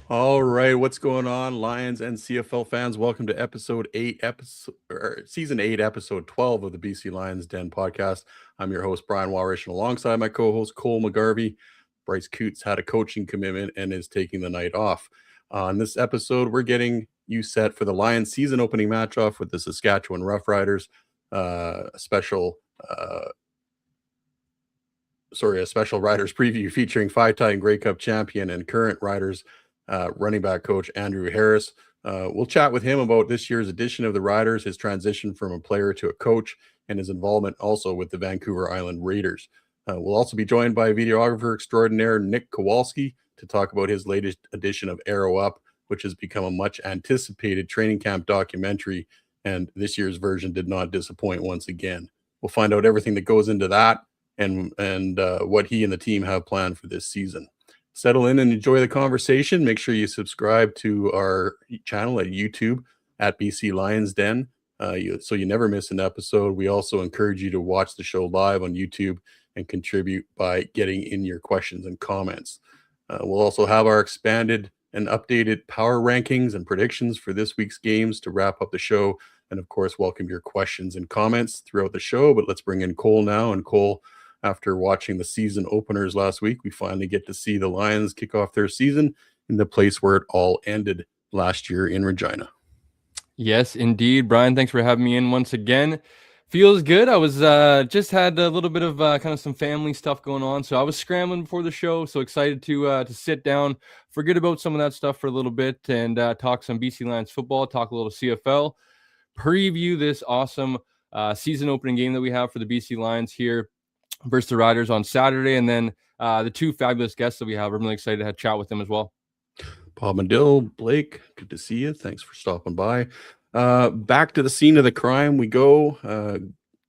All right, what's going on, Lions and CFL fans? Welcome to season 8, episode 12 of the BC Lions Den podcast. I'm your host, Brian Walrish, and alongside my co-host, Cole McGarvey. Bryce Coots had a coaching commitment and is taking the night off. On this episode, we're getting you set for the Lions season opening match off with the Saskatchewan Roughriders, a special Riders preview featuring five-time Grey Cup champion and current Riders running back coach Andrew Harris. We'll chat with him about this year's edition of the Riders, his transition from a player to a coach, and his involvement also with the Vancouver Island Raiders. We'll also be joined by videographer extraordinaire Nik Kowalski to talk about his latest edition of Arrow Up, which has become a much anticipated training camp documentary, and this year's version did not disappoint once again. We'll find out everything that goes into that and what he and the team have planned for this season. Settle in and enjoy the conversation. Make sure you subscribe to our channel at YouTube at BC Lions Den, so you never miss an episode. We also encourage you to watch the show live on YouTube and contribute by getting in your questions and comments. We'll also have our expanded and updated power rankings and predictions for this week's games to wrap up the show. And of course, welcome your questions and comments throughout the show. But let's bring in Cole now. And Cole, after watching the season openers last week, we finally get to see the Lions kick off their season in the place where it all ended last year in Regina. Yes, indeed. Brian, thanks for having me in once again. Feels good. I was just had a little bit of kind of some family stuff going on, so I was scrambling before the show. So excited to sit down, forget about some of that stuff for a little bit, and talk some BC Lions football, talk a little CFL, preview this awesome season opening game that we have for the BC Lions here versus the Riders on Saturday, and then the two fabulous guests that we have. I'm really excited to have a chat with them as well. Bob Medill, Blake, good to see you. Thanks for stopping by. Back to the scene of the crime we go.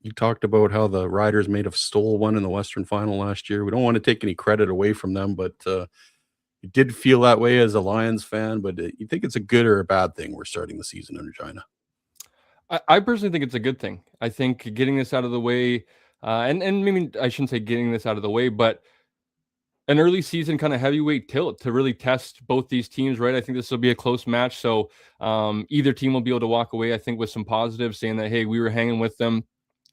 You talked about how the Riders may have stole one in the Western Final last year. We don't want to take any credit away from them, but you did feel that way as a Lions fan. But you think it's a good or a bad thing we're starting the season in Regina? I personally think it's a good thing. I think getting this out of the way, and maybe I shouldn't say getting this out of the way, but an early season kind of heavyweight tilt to really test both these teams, right? I think this will be a close match. So either team will be able to walk away, I think, with some positives, saying that, hey, we were hanging with them.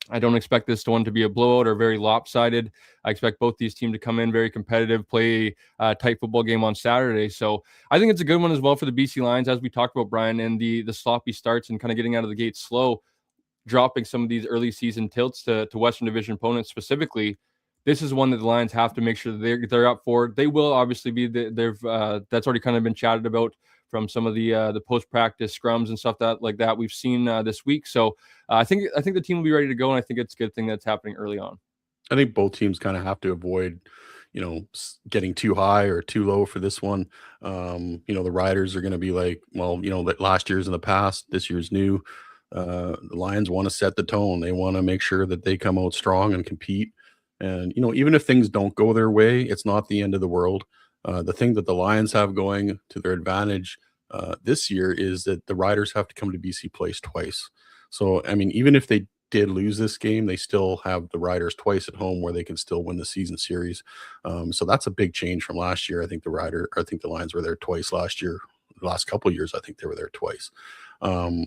I don't expect this one to be a blowout or very lopsided. I expect both these teams to come in very competitive, play a tight football game on Saturday. So I think it's a good one as well for the BC Lions, as we talked about, Brian, and the sloppy starts and kind of getting out of the gate slow, dropping some of these early season tilts to Western Division opponents specifically. This is one that the Lions have to make sure that they're up for. They will obviously be. That's already kind of been chatted about from some of the post practice scrums and stuff like that we've seen this week. So I think the team will be ready to go, and I think it's a good thing that's happening early on. I think both teams kind of have to avoid, getting too high or too low for this one. The Riders are going to be like, well, that last year's in the past, this year's new. The Lions want to set the tone. They want to make sure that they come out strong and compete. And, even if things don't go their way, it's not the end of the world. The thing that the Lions have going to their advantage this year is that the Riders have to come to BC Place twice. So, I mean, even if they did lose this game, they still have the Riders twice at home where they can still win the season series. So that's a big change from last year. I think the Lions were there twice last year. The last couple of years, I think they were there twice. I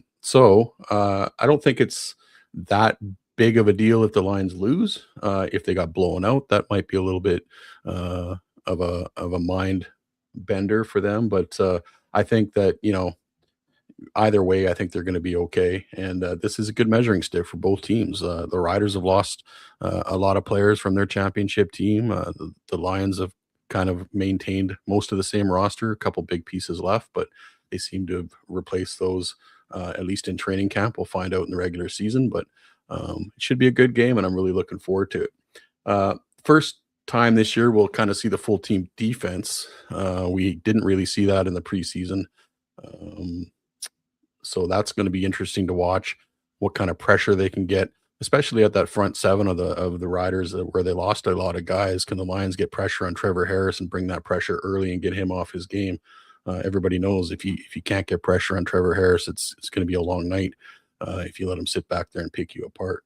don't think it's that big of a deal if the Lions lose. If they got blown out, that might be a little bit of a mind bender for them. But I think that either way, I think they're going to be okay. And this is a good measuring stick for both teams. The Riders have lost a lot of players from their championship team. The Lions have kind of maintained most of the same roster, a couple big pieces left, but they seem to have replaced those at least in training camp. We'll find out in the regular season, but it should be a good game, and I'm really looking forward to it. First time this year, we'll kind of see the full team defense. We didn't really see that in the preseason. So that's going to be interesting to watch what kind of pressure they can get, especially at that front seven of the Riders where they lost a lot of guys. Can the Lions get pressure on Trevor Harris and bring that pressure early and get him off his game? Everybody knows if you can't get pressure on Trevor Harris, it's going to be a long night if you let him sit back there and pick you apart.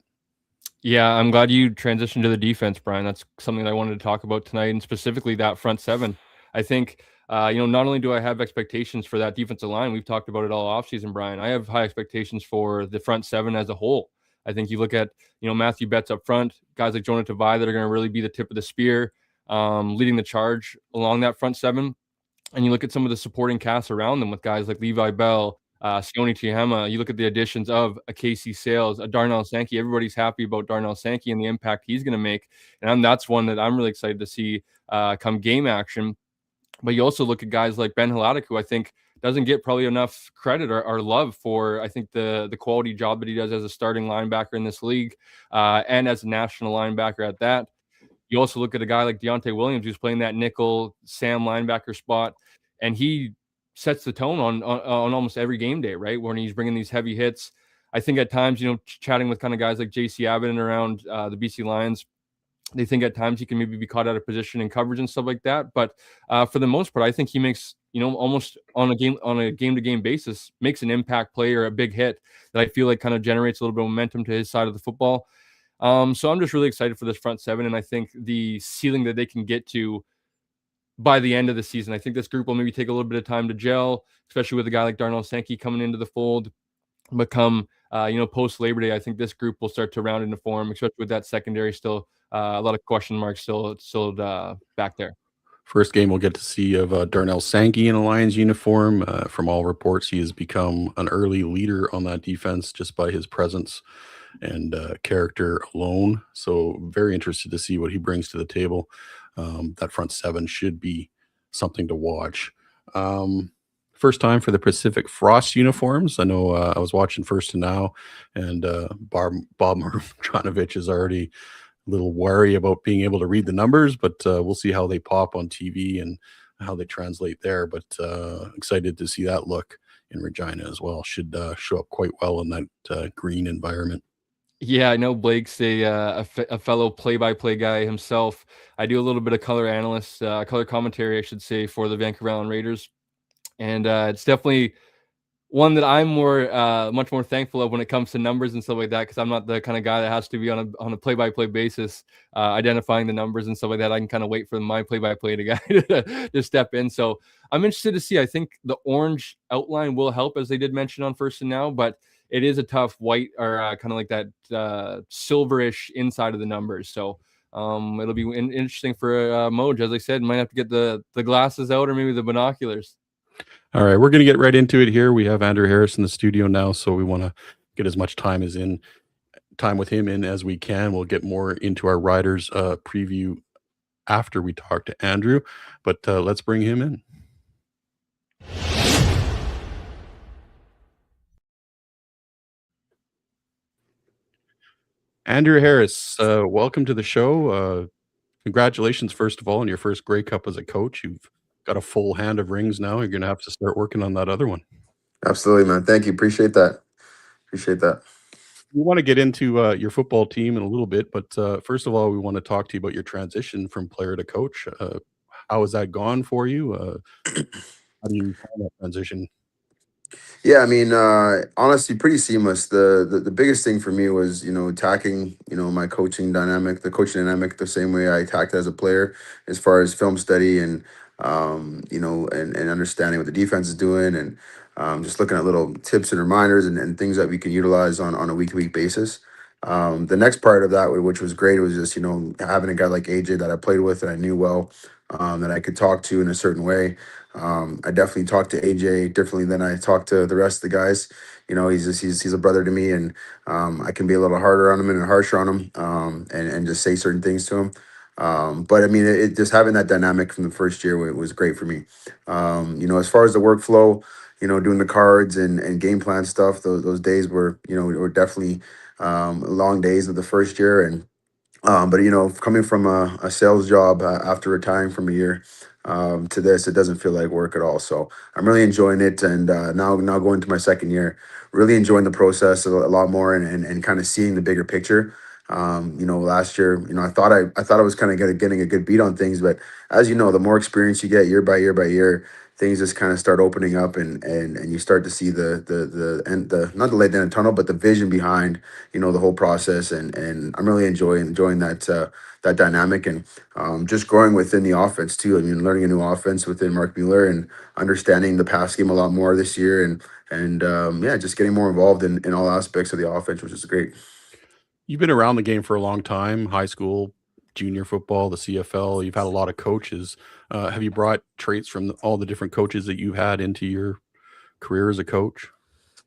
Yeah, I'm glad you transitioned to the defense, Brian. That's something that I wanted to talk about tonight, and specifically that front seven. I think, not only do I have expectations for that defensive line, we've talked about it all offseason, Brian. I have high expectations for the front seven as a whole. I think you look at, Matthew Betts up front, guys like Jonah Tavai that are going to really be the tip of the spear, leading the charge along that front seven. And you look at some of the supporting casts around them with guys like Levi Bell, Sione Chihema. You look at the additions of a Casey Sales, a Darnell Sankey. Everybody's happy about Darnell Sankey and the impact he's going to make. And that's one that I'm really excited to see come game action. But you also look at guys like Ben Hladek, who I think doesn't get probably enough credit or love for, I think, the quality job that he does as a starting linebacker in this league, and as a national linebacker at that. You also look at a guy like Deontay Williams, who's playing that nickel Sam linebacker spot, and he sets the tone on almost every game day, right? When he's bringing these heavy hits. I think at times, chatting with kind of guys like JC Abbott and around the BC Lions, they think at times he can maybe be caught out of position in coverage and stuff like that. But for the most part, I think he makes, almost on a game-to-game basis, makes an impact play or a big hit that I feel like kind of generates a little bit of momentum to his side of the football. So I'm just really excited for this front seven, and I think the ceiling that they can get to by the end of the season. I think this group will maybe take a little bit of time to gel, especially with a guy like Darnell Sankey coming into the fold. Become, post Labor Day, I think this group will start to round into form, especially with that secondary still a lot of question marks still back there. First game we'll get to see of Darnell Sankey in a Lions uniform. From all reports, he has become an early leader on that defense just by his presence and character alone. So very interested to see what he brings to the table. That front seven should be something to watch. First time for the Pacific Frost uniforms. I know I was watching First and Now, and Bob Marjanovic is already a little wary about being able to read the numbers, but we'll see how they pop on TV and how they translate there. But excited to see that look in Regina as well. Should show up quite well in that green environment. Yeah, I know Blake's a fellow play-by-play guy himself. I do a little bit of color commentary, I should say, for the Vancouver Island Raiders. And it's definitely one that I'm much more thankful of when it comes to numbers and stuff like that, because I'm not the kind of guy that has to be on a play-by-play basis, identifying the numbers and stuff like that. I can kind of wait for my play-by-play guy to step in. So I'm interested to see. I think the orange outline will help, as they did mention on First and Now, but it is a tough white or kind of like that silverish inside of the numbers. So it'll be interesting for Moj. As I said, might have to get the glasses out or maybe the binoculars. All right, we're going to get right into it here. We have Andrew Harris in the studio now, so we want to get as much time with him in as we can. We'll get more into our Riders preview after we talk to Andrew, but let's bring him in. Andrew Harris, welcome to the show. Congratulations, first of all, on your first Grey Cup as a coach. You've got a full hand of rings now. You're going to have to start working on that other one. Absolutely, man. Thank you. Appreciate that. We want to get into your football team in a little bit, but first of all, we want to talk to you about your transition from player to coach. How has that gone for you? How do you find that transition? Yeah, I mean, honestly, pretty seamless. The biggest thing for me was, attacking, my coaching dynamic, the same way I attacked as a player, as far as film study and, and understanding what the defense is doing, and just looking at little tips and reminders and things that we can utilize on a week-to-week basis. The next part of that, which was great, was just, having a guy like AJ that I played with and I knew well, that I could talk to in a certain way. I definitely talk to AJ differently than I talk to the rest of the guys. He's a brother to me, and I can be a little harder on him and harsher on him, and just say certain things to him. But I mean, it just having that dynamic from the first year was great for me. As far as the workflow, doing the cards and game plan stuff, those days were definitely long days of the first year. And but coming from a sales job after retiring from a year to this, it doesn't feel like work at all. So I'm really enjoying it, and now going to my second year, really enjoying the process a lot more, and kind of seeing the bigger picture. Last year, I thought I was kind of getting a good beat on things, but as you know, the more experience you get year by year, things just kind of start opening up, and you start to see the end, not the light in the tunnel, but the vision behind the whole process, and I'm really enjoying that that dynamic, and just growing within the offense too. I mean, learning a new offense within Mark Mueller and understanding the pass game a lot more this year, and yeah, just getting more involved in all aspects of the offense, which is great. You've been around the game for a long time, high school, junior football, the CFL. You've had a lot of coaches. Have you brought traits from all the different coaches that you've had into your career as a coach?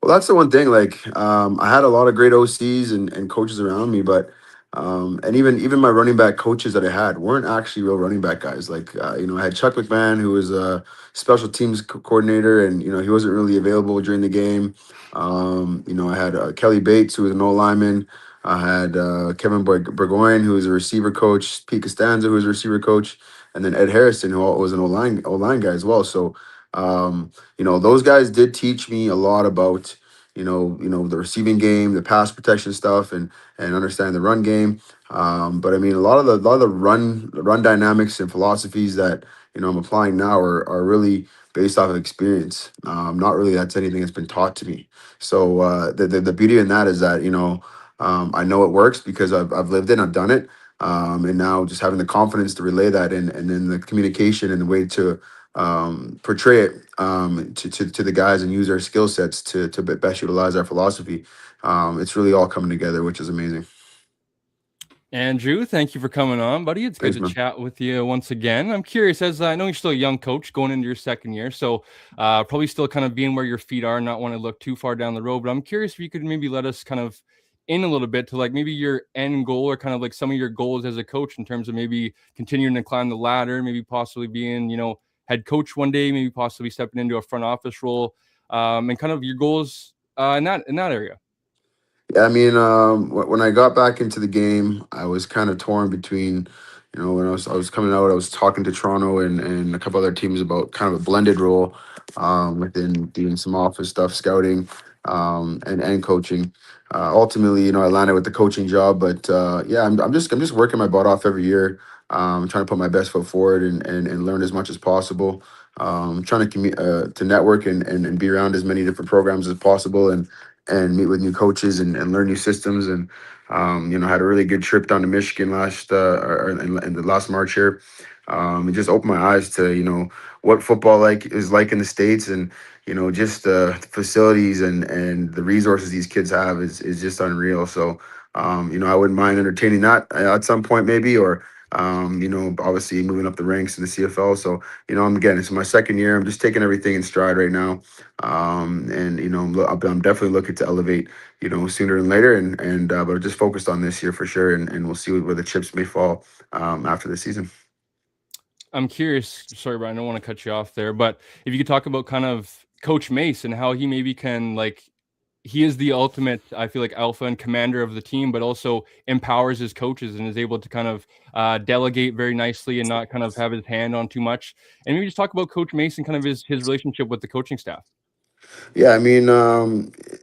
Well, that's the one thing. Like, I had a lot of great OCs and coaches around me, but and even my running back coaches that I had weren't actually real running back guys. Like, I had Chuck McMahon, who was a special teams coordinator, and he wasn't really available during the game. I had Kelly Bates, who was an O lineman. I had Kevin Burgoyne, who was a receiver coach. Pete Costanza, who was a receiver coach, and then Ed Harrison, who was an O line guy as well. So. Those guys did teach me a lot about, the receiving game, the pass protection stuff, and understanding the run game. But I mean, a lot of the run dynamics and philosophies that I'm applying now are really based off of experience. Not really that's anything that's been taught to me. So the beauty in that is that I know it works because I've lived it, I've done it. And now just having the confidence to relay that, and then the communication and the way to portray it to the guys and use our skill sets to best utilize our philosophy. It's really all coming together, which is amazing. Andrew, thank you for coming on, buddy. It's good Thanks, to man. chat with you once again. I'm curious, as I know you're still a young coach going into your second year, so probably still kind of being where your feet are, not want to look too far down the road. But I'm curious if you could maybe let us kind of in a little bit to like maybe your end goal or kind of like some of your goals as a coach in terms of maybe continuing to climb the ladder, maybe possibly being, head coach one day, maybe possibly stepping into a front office role, and kind of your goals in that area. Yeah, I mean, when I got back into the game, I was kind of torn between, when I was coming out, I was talking to Toronto and a couple other teams about kind of a blended role, within doing some office stuff, scouting, and coaching. Ultimately, I landed with the coaching job, but yeah, I'm just working my butt off every year, trying to put my best foot forward and learn as much as possible. Trying to network and be around as many different programs as possible, and meet with new coaches and learn new systems. And had a really good trip down to Michigan in the last March here. It just opened my eyes to what football is like in the States, and just the facilities and the resources these kids have is just unreal. So I wouldn't mind entertaining that at some point maybe, or obviously moving up the ranks in the CFL. So it's my second year. I'm just taking everything in stride right now. And I'm definitely looking to elevate, sooner than later, but I'm just focused on this year for sure, and we'll see where the chips may fall after the season. I'm curious, sorry, Brian, I don't want to cut you off there, but if you could talk about kind of Coach Mace and how he maybe can he is the ultimate, I feel like, alpha and commander of the team, but also empowers his coaches and is able to kind of delegate very nicely and not kind of have his hand on too much. And maybe just talk about Coach Mace and kind of his relationship with the coaching staff. Yeah, I mean,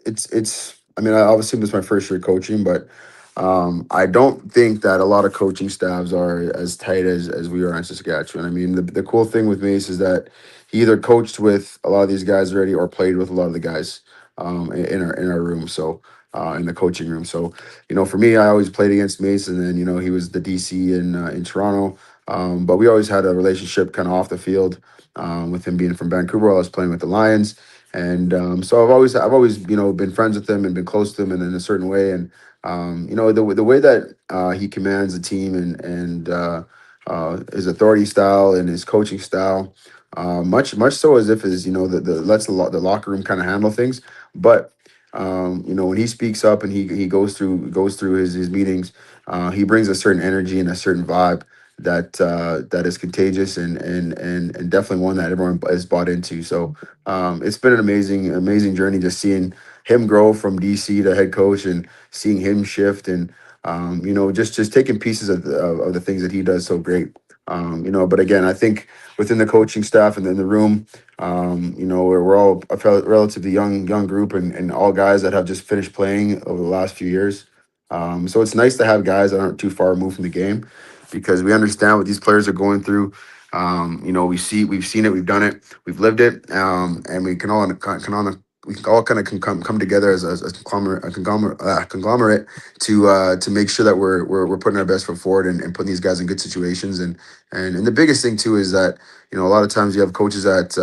it's. I mean, obviously this is my first year coaching, but I don't think that a lot of coaching staffs are as tight as we are in Saskatchewan. I mean, the cool thing with Mace is that he either coached with a lot of these guys already or played with a lot of the guys in our room. So. In the coaching room, so for me, I always played against Mace, and then he was the DC in Toronto. But we always had a relationship kind of off the field, with him being from Vancouver. I was playing with the Lions, and so I've always been friends with him and been close to him in a certain way. And the way that he commands the team and his authority style and his coaching style, much so as if his the lets the locker room kind of handle things. But when he speaks up and he goes through his meetings, he brings a certain energy and a certain vibe that is contagious, and definitely one that everyone is bought into. So it's been an amazing journey, just seeing him grow from DC to head coach, and seeing him shift, and just taking pieces of the things that he does so great. But again, I think within the coaching staff and in the room, we're all a relatively young group, and all guys that have just finished playing over the last few years. So it's nice to have guys that aren't too far removed from the game, because we understand what these players are going through. We've seen it, we've done it, we've lived it, and we can all we can all kind of come together as a conglomerate to make sure that we're putting our best foot forward and putting these guys in good situations. And the biggest thing too is that, you know, a lot of times you have coaches that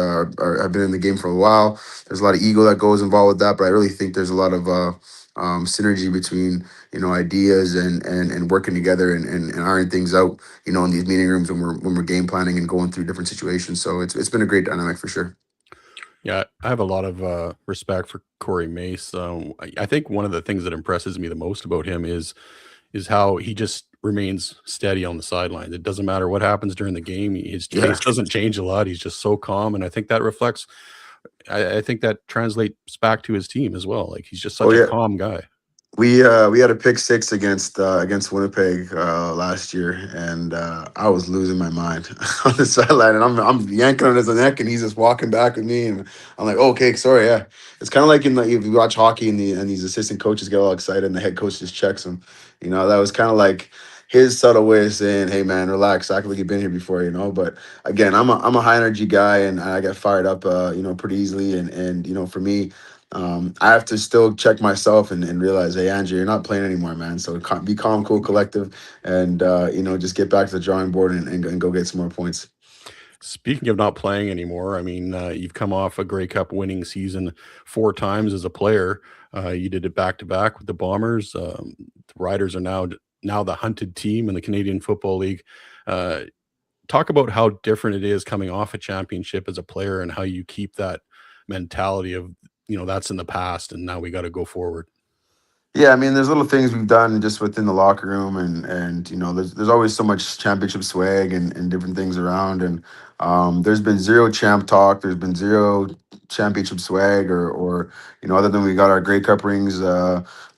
have been in the game for a while. There's a lot of ego that goes involved with that, but I really think there's a lot of synergy between, you know, ideas and working together and ironing things out, you know, in these meeting rooms when we're game planning and going through different situations. So it's been a great dynamic for sure. Yeah, I have a lot of respect for Corey Mace. I think one of the things that impresses me the most about him is how he just remains steady on the sidelines. It doesn't matter what happens during the game; his Yeah. face doesn't change a lot. He's just so calm, and I think that reflects. I think that translates back to his team as well. Like he's just Oh such a yeah. calm guy. We had a pick six against Winnipeg last year, and I was losing my mind on the sideline, and I'm yanking on his neck, and he's just walking back with me, and I'm like, okay, sorry, yeah. It's kind of like if you watch hockey and these assistant coaches get all excited, and the head coach just checks them. You know, that was kind of like his subtle way of saying, "Hey, man, relax. Act like you've been here before." You know, but again, I'm a high energy guy, and I get fired up, you know, pretty easily, and you know, for me. I have to still check myself and realize, hey, Andrew, you're not playing anymore, man. So be calm, cool, collective, and you know, just get back to the drawing board and go get some more points. Speaking of not playing anymore, I mean, you've come off a Grey Cup winning season 4 times as a player. You did it back to back with the Bombers. The Riders are now the hunted team in the Canadian Football League. Uh, Talk about how different it is coming off a championship as a player and how you keep that mentality of, you know, that's in the past and now we got to go forward. Yeah, I mean, there's little things we've done just within the locker room, and you know, there's always so much championship swag and different things around, and there's been zero champ talk, there's been zero championship swag, or you know, other than we got our Grey Cup rings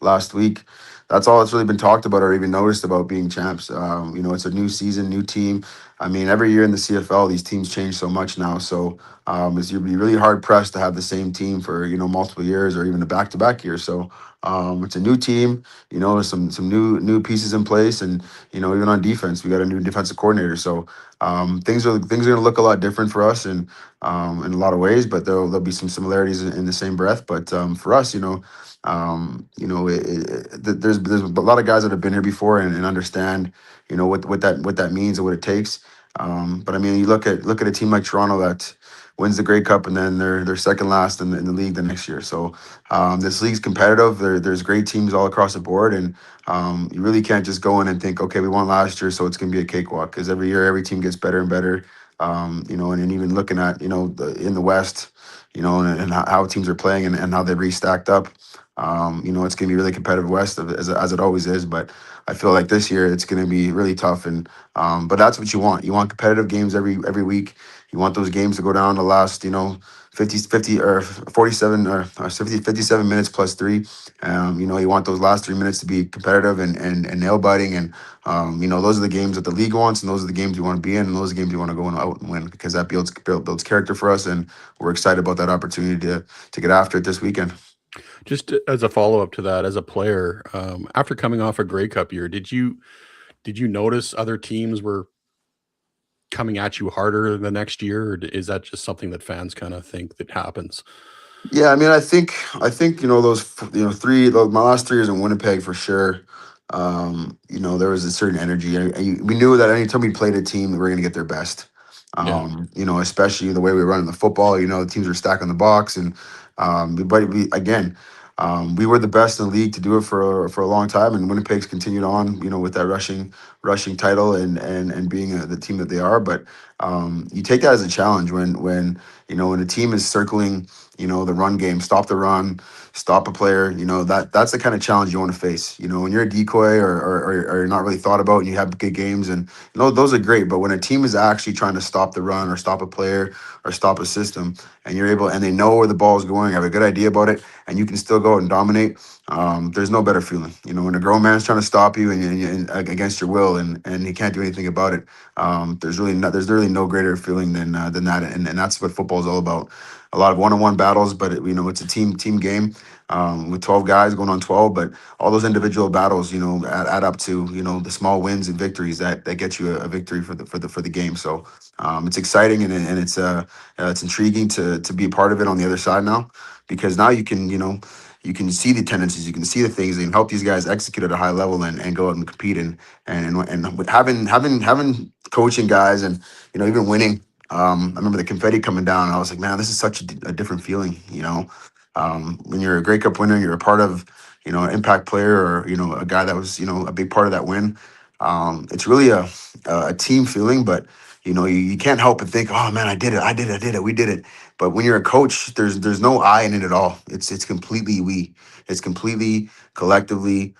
last week. That's all that's really been talked about or even noticed about being champs. You know, it's a new season, new team. I mean, every year in the CFL, these teams change so much now. So you'd be really hard pressed to have the same team for, you know, multiple years or even a back to back year. So it's a new team, you know, some new pieces in place, and you know, even on defense, we got a new defensive coordinator. So things are going to look a lot different for us, and in a lot of ways, but there'll be some similarities in the same breath. But for us, you know, there's a lot of guys that have been here before and understand, you know, what that means and what it takes. But I mean, you look at a team like Toronto that wins the Grey Cup and then they're second last in the league the next year. So this league's competitive. There's great teams all across the board, and you really can't just go in and think, okay, we won last year, so it's going to be a cakewalk. Because every year, every team gets better and better. You know, and even looking at, you know, in the West, you know, and how teams are playing and how they restacked up. You know, it's going to be really competitive West as it always is. But I feel like this year it's going to be really tough. And but that's what you want. You want competitive games every week. You want those games to go down the last, you know, 50 or 47 or 57 minutes plus three. You know, you want those last 3 minutes to be competitive and nail biting. And, you know, those are the games that the league wants, and those are the games you want to be in, and those are the games you want to go out and win, because that builds character for us. And we're excited about that opportunity to get after it this weekend. Just as a follow up to that, as a player, after coming off a Grey Cup year, did you notice other teams were coming at you harder the next year, or is that just something that fans kind of think that happens? Yeah, I mean, I think, you know, my last 3 years in Winnipeg for sure. You know, there was a certain energy. We knew that anytime we played a team, we were going to get their best. Yeah. You know, especially the way we were running the football. You know, the teams were stacking the box, and but we again, we were the best in the league to do it for a long time. And Winnipeg's continued on, you know, with that rushing title and being the team that they are. But you take that as a challenge when you know, when a team is circling, you know, the run game, stop the run, stop a player, you know, that's the kind of challenge you want to face. You know, when you're a decoy or you're not really thought about and you have good games, and you know, those are great. But when a team is actually trying to stop the run or stop a player or stop a system, and you're able, and they know where the ball is going, have a good idea about it, and you can still go out and dominate, there's no better feeling. You know, when a grown man's trying to stop you and against your will, and he can't do anything about it. There's really no greater feeling than that, and that's what football is all about. A lot of one-on-one battles, but it's a team game, with 12 guys going on 12. But all those individual battles, add up to the small wins and victories that get you a victory for the game. So it's exciting, and it's intriguing to be a part of it on the other side now, because now you can see the tendencies, you can see the things, and help these guys execute at a high level and go out and compete and with having coaching guys and even winning. I remember the confetti coming down, and I was like, man, this is such a different feeling. When you're a Grey Cup winner, you're a part of an impact player, or a guy that was a big part of that win. It's really a team feeling, but you can't help but think, oh man, I did it, we did it. But when you're a coach, there's no I in it at all. It's completely we. It's completely collectively.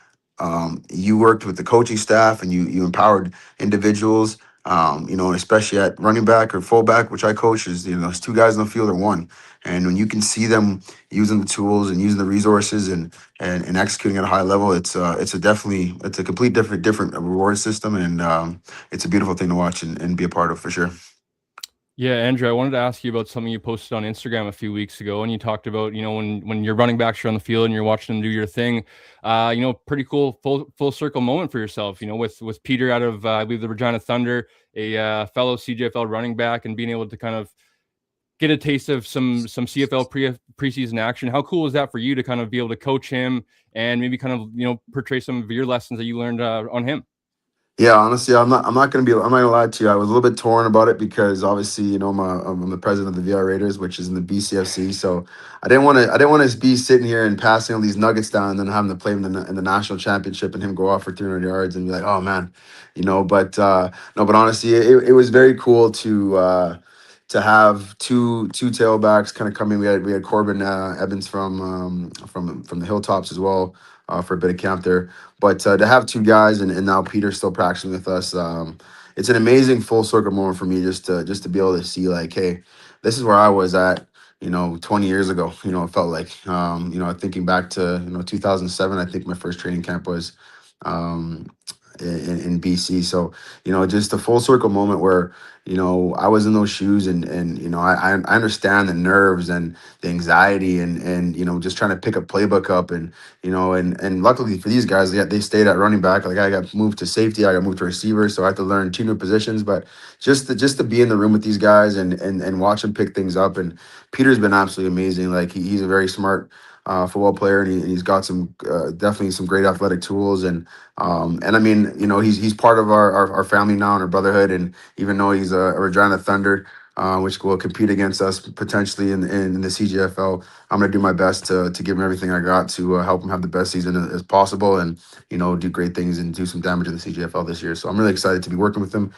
You worked with the coaching staff, and you empowered individuals. Especially at running back or fullback, which I coach, is those two guys in the field are one. And when you can see them using the tools and using the resources and executing at a high level, it's a complete different reward system, and it's a beautiful thing to watch and be a part of, for sure. Yeah, Andrew, I wanted to ask you about something you posted on Instagram a few weeks ago, and you talked about, when your running backs are on the field and you're watching them do your thing, pretty cool full circle moment for yourself, with Peter out of, I believe, the Regina Thunder, a fellow CJFL running back, and being able to kind of get a taste of some CFL preseason action. How cool is that for you to kind of be able to coach him and maybe kind of, portray some of your lessons that you learned on him? Yeah, honestly, I'm not gonna lie to you. I was a little bit torn about it because obviously, I'm the president of the VR Raiders, which is in the BCFC. So I didn't want to be sitting here and passing all these nuggets down and then having to play him in the national championship and him go off for 300 yards and be like, oh man, But no, but honestly, it was very cool to have two tailbacks kind of coming. We had Corbin Evans from the Hilltops as well, for a bit of camp there. But to have two guys, and now Peter's still practicing with us, it's an amazing full circle moment for me, just to be able to see, like, hey, this is where I was at, 20 years ago. It felt like, thinking back to 2007. I think my first training camp was um, in BC. So just a full circle moment where I was in those shoes, and I understand the nerves and the anxiety, and just trying to pick a playbook up, and luckily for these guys, they stayed at running back. Like, I got moved to safety, I got moved to receiver, so I had to learn two new positions. But just to be in the room with these guys and watch them pick things up. And Peter's been absolutely amazing. Like, he's a very smart football player, and he's got some definitely some great athletic tools. And I mean, he's part of our family now and our brotherhood. And even though he's a Regina Thunder, which will compete against us potentially in the CGFL, I'm going to do my best to give him everything I got to help him have the best season as possible, and do great things and do some damage in the CGFL this year. So I'm really excited to be working with him,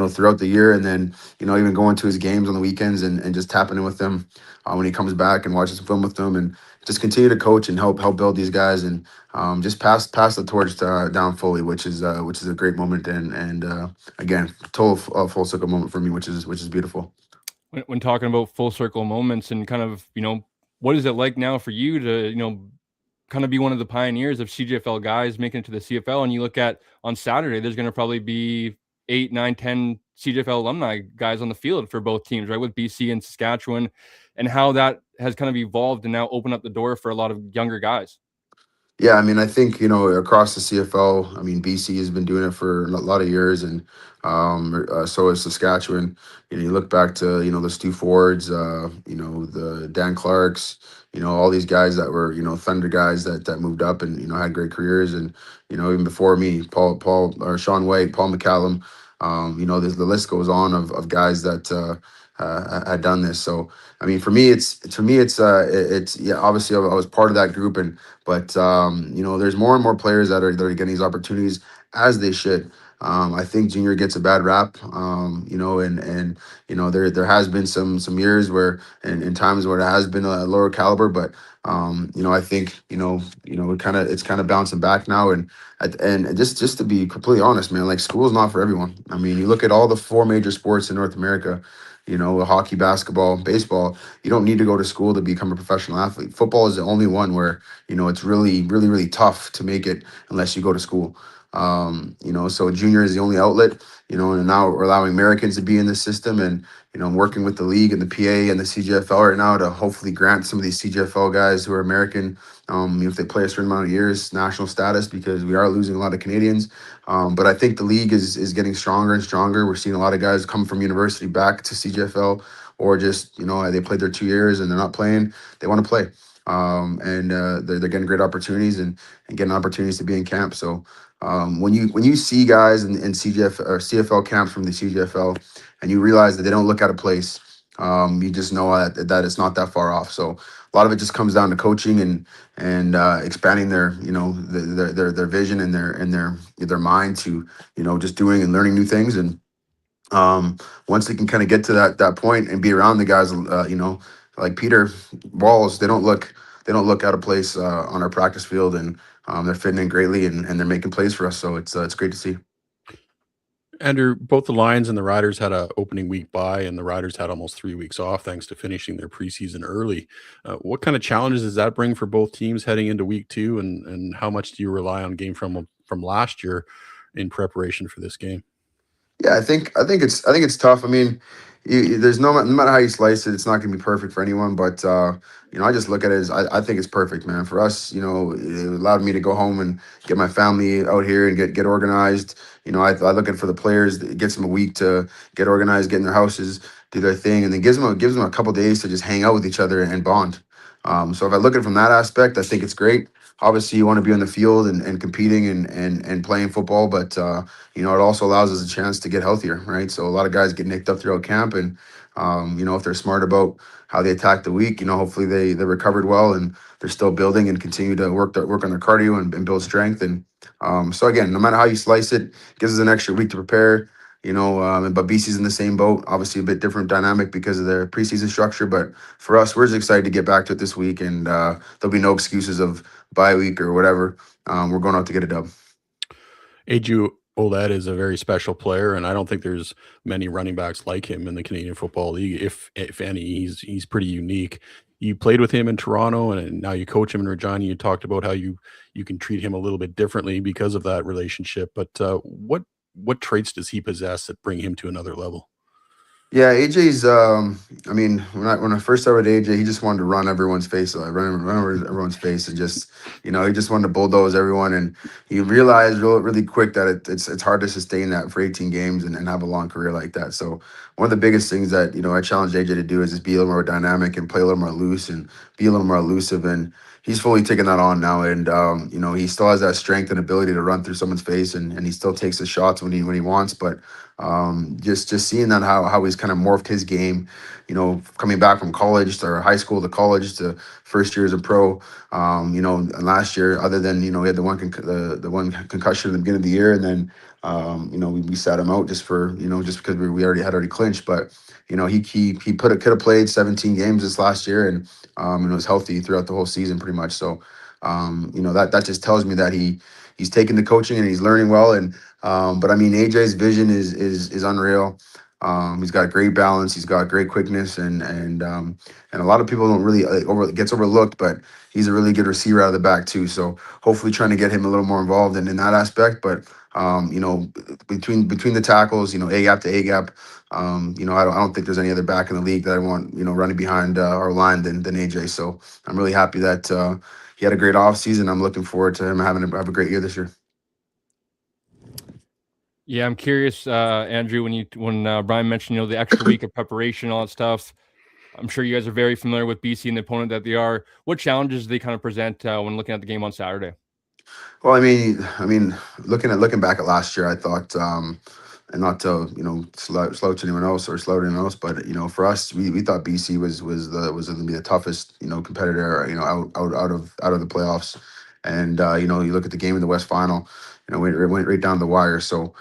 throughout the year, and then even going to his games on the weekends, and just tapping in with him when he comes back, and watching some film with them, and just continue to coach and help build these guys, and just pass the torch down fully, which is a great moment, and again, total full circle moment for me, which is beautiful. When talking about full circle moments and kind of, what is it like now for you to, kind of be one of the pioneers of CJFL guys making it to the CFL? And you look at on Saturday, there's going to probably be 8, 9, 10 CJFL alumni guys on the field for both teams, right? With BC and Saskatchewan, and how that has kind of evolved and now opened up the door for a lot of younger guys. Yeah, I mean, I think across the CFL, I mean, BC has been doing it for a lot of years, and so is Saskatchewan. You look back to the Stu Fords, the Dan Clarks, all these guys that were Thunder guys that moved up and had great careers, and even before me, Paul or Sean White, Paul McCallum, the list goes on of guys that had done this. So I mean, for me, it's yeah. Obviously, I was part of that group, but there's more and more players that are getting these opportunities, as they should. I think junior gets a bad rap, and there has been some years where and times where it has been a lower caliber, but I think it's kind of bouncing back now, and just to be completely honest, man, like school is not for everyone. I mean, you look at all the four major sports in North America, hockey, basketball, baseball. You don't need to go to school to become a professional athlete. Football is the only one where it's really, really, really tough to make it unless you go to school. So junior is the only outlet, and now we're allowing Americans to be in the system, and I'm working with the league and the PA and the CGFL right now to hopefully grant some of these CGFL guys who are American, if they play a certain amount of years, national status, because we are losing a lot of Canadians. But I think the league is getting stronger and stronger. We're seeing a lot of guys come from university back to CGFL, or just they played their 2 years and they're not playing. They want to play, and they're getting great opportunities and getting opportunities to be in camp. So when you see guys in CGF or CFL camps from the CGFL, and you realize that they don't look out of place, you just know that it's not that far off. So a lot of it just comes down to coaching and expanding their their vision and their mind to just doing and learning new things. And once they can kind of get to that point and be around the guys, like Peter Walls, they don't look out of place on our practice field, and they're fitting in greatly, and they're making plays for us. So it's great to see. Andrew, both the Lions and the Riders had a opening week bye, and the Riders had almost 3 weeks off thanks to finishing their preseason early. What kind of challenges does that bring for both teams heading into week two, and how much do you rely on game from last year in preparation for this game? Yeah, I think it's tough. I mean, there's no matter how you slice it, it's not going to be perfect for anyone. But I just look at it as I think it's perfect, man. For us, it allowed me to go home and get my family out here and get organized. I look at for the players, it gets them a week to get organized, get in their houses, do their thing, and then gives them a couple days to just hang out with each other and bond. So if I look at it from that aspect, I think it's great. Obviously, you want to be on the field and competing and playing football, but it also allows us a chance to get healthier, right? So a lot of guys get nicked up throughout camp, and if they're smart about how they attack the week, hopefully they recovered well and they're still building and continue to work on their cardio and build strength. And so again, no matter how you slice it, gives us an extra week to prepare. But BC's in the same boat. Obviously, a bit different dynamic because of their preseason structure. But for us, we're just excited to get back to it this week, and there'll be no excuses of bye week or whatever. We're going out to get a dub. Aju Oled is a very special player, and I don't think there's many running backs like him in the Canadian Football League, if any. He's pretty unique. You played with him in Toronto, and now you coach him in Regina. You talked about how you can treat him a little bit differently because of that relationship. But what traits does he possess that bring him to another level? Yeah, AJ's. I mean, when I first started with AJ, he just wanted to run everyone's face, run over everyone's face, and just he just wanted to bulldoze everyone. And he realized really quick that it's hard to sustain that for 18 games and have a long career like that. So one of the biggest things that I challenged AJ to do is just be a little more dynamic and play a little more loose and be a little more elusive. And he's fully taken that on now. And he still has that strength and ability to run through someone's face, and he still takes the shots when he wants, but just seeing that how he's kind of morphed his game, coming back from college or high school to college to first year as a pro. And last year, other than he had the one concussion at the beginning of the year, and then we sat him out just for just because we already clinched, but could have played 17 games this last year, and was healthy throughout the whole season pretty much. So that just tells me that he's taking the coaching and he's learning well. And but I mean, AJ's vision is unreal. He's got great balance. He's got great quickness, and a lot of people don't really gets overlooked, but he's a really good receiver out of the back too. So hopefully, trying to get him a little more involved in that aspect. But between the tackles, A gap to A gap, I don't think there's any other back in the league that I want running behind our line than AJ. So I'm really happy that he had a great offseason. I'm looking forward to him have a great year this year. Yeah, I'm curious, Andrew, when Brian mentioned the extra week of preparation, all that stuff. I'm sure you guys are very familiar with BC and the opponent that they are. What challenges do they kind of present when looking at the game on Saturday? Well, I mean, looking back at last year, I thought, and not to slouch anyone else or slow anyone else, but for us, we thought BC was going to be the toughest competitor out of the playoffs, and you look at the game in the West Final, it went right down the wire. So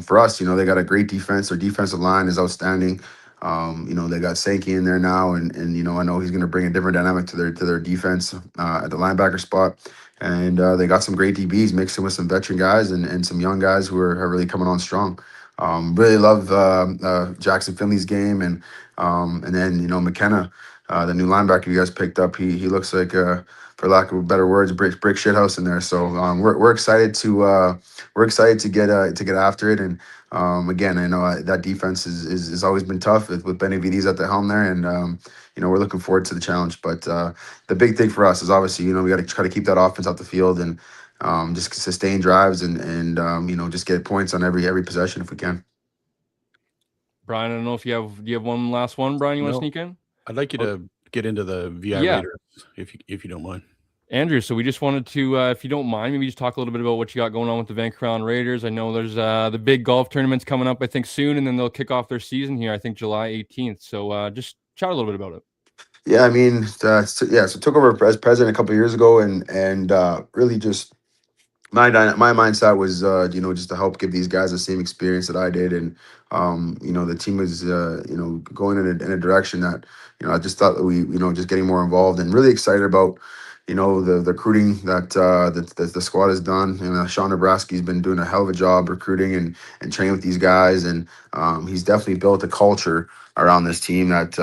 For us, they got a great defense. Their defensive line is outstanding. They got Sankey in there now, and I know he's going to bring a different dynamic to their defense at the linebacker spot. And they got some great DBs mixed in with some veteran guys and some young guys who are really coming on strong. Really love Jackson Finley's game, and then McKenna, the new linebacker you guys picked up. He looks like for lack of better words, brick shithouse in there. So we're excited to get after it. And again, I know that defense is always been tough with Benavides at the helm there, and we're looking forward to the challenge. But the big thing for us is obviously we got to try to keep that offense out the field and just sustain drives and just get points on every possession if we can. Brian, I don't know if do you have one last one, Brian, you want to sneak in? I'd like you to get into the VI Raiders if you don't mind. Andrew, so we just wanted to, if you don't mind, maybe just talk a little bit about what you got going on with the Vancouver Island Raiders. I know there's the big golf tournaments coming up, I think, soon, and then they'll kick off their season here, I think, July 18th. So just chat a little bit about it. Yeah, I mean, so took over as president a couple of years ago, and really just my mindset was just to help give these guys the same experience that I did, and the team was going in a direction that I just thought that we just getting more involved and really excited about the recruiting that the squad has done. Sean Nebraska's been doing a hell of a job recruiting and training with these guys, and he's definitely built a culture around this team that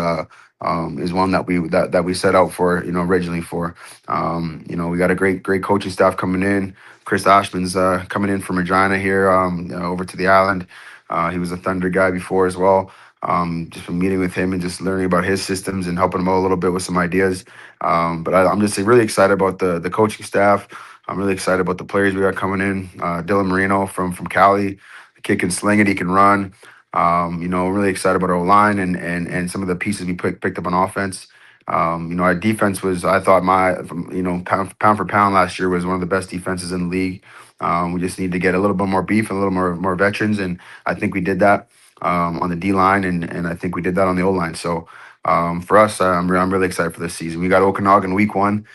is one that we set out for originally for. We got a great coaching staff coming in. Chris Ashman's coming in from Regina here over to the island. He was a Thunder guy before as well. Just from meeting with him and just learning about his systems and helping him out a little bit with some ideas. But I'm just really excited about the coaching staff. I'm really excited about the players we got coming in. Dylan Marino from Cali, the kid can sling it, he can run. Really excited about our line and some of the pieces we picked up on offense. Our defense was, I thought, pound for pound last year was one of the best defenses in the league. We just need to get a little bit more beef and a little more veterans, and I think we did that on the D line, and I think we did that on the O line. So for us, I'm really excited for this season. We got Okanagan week 1,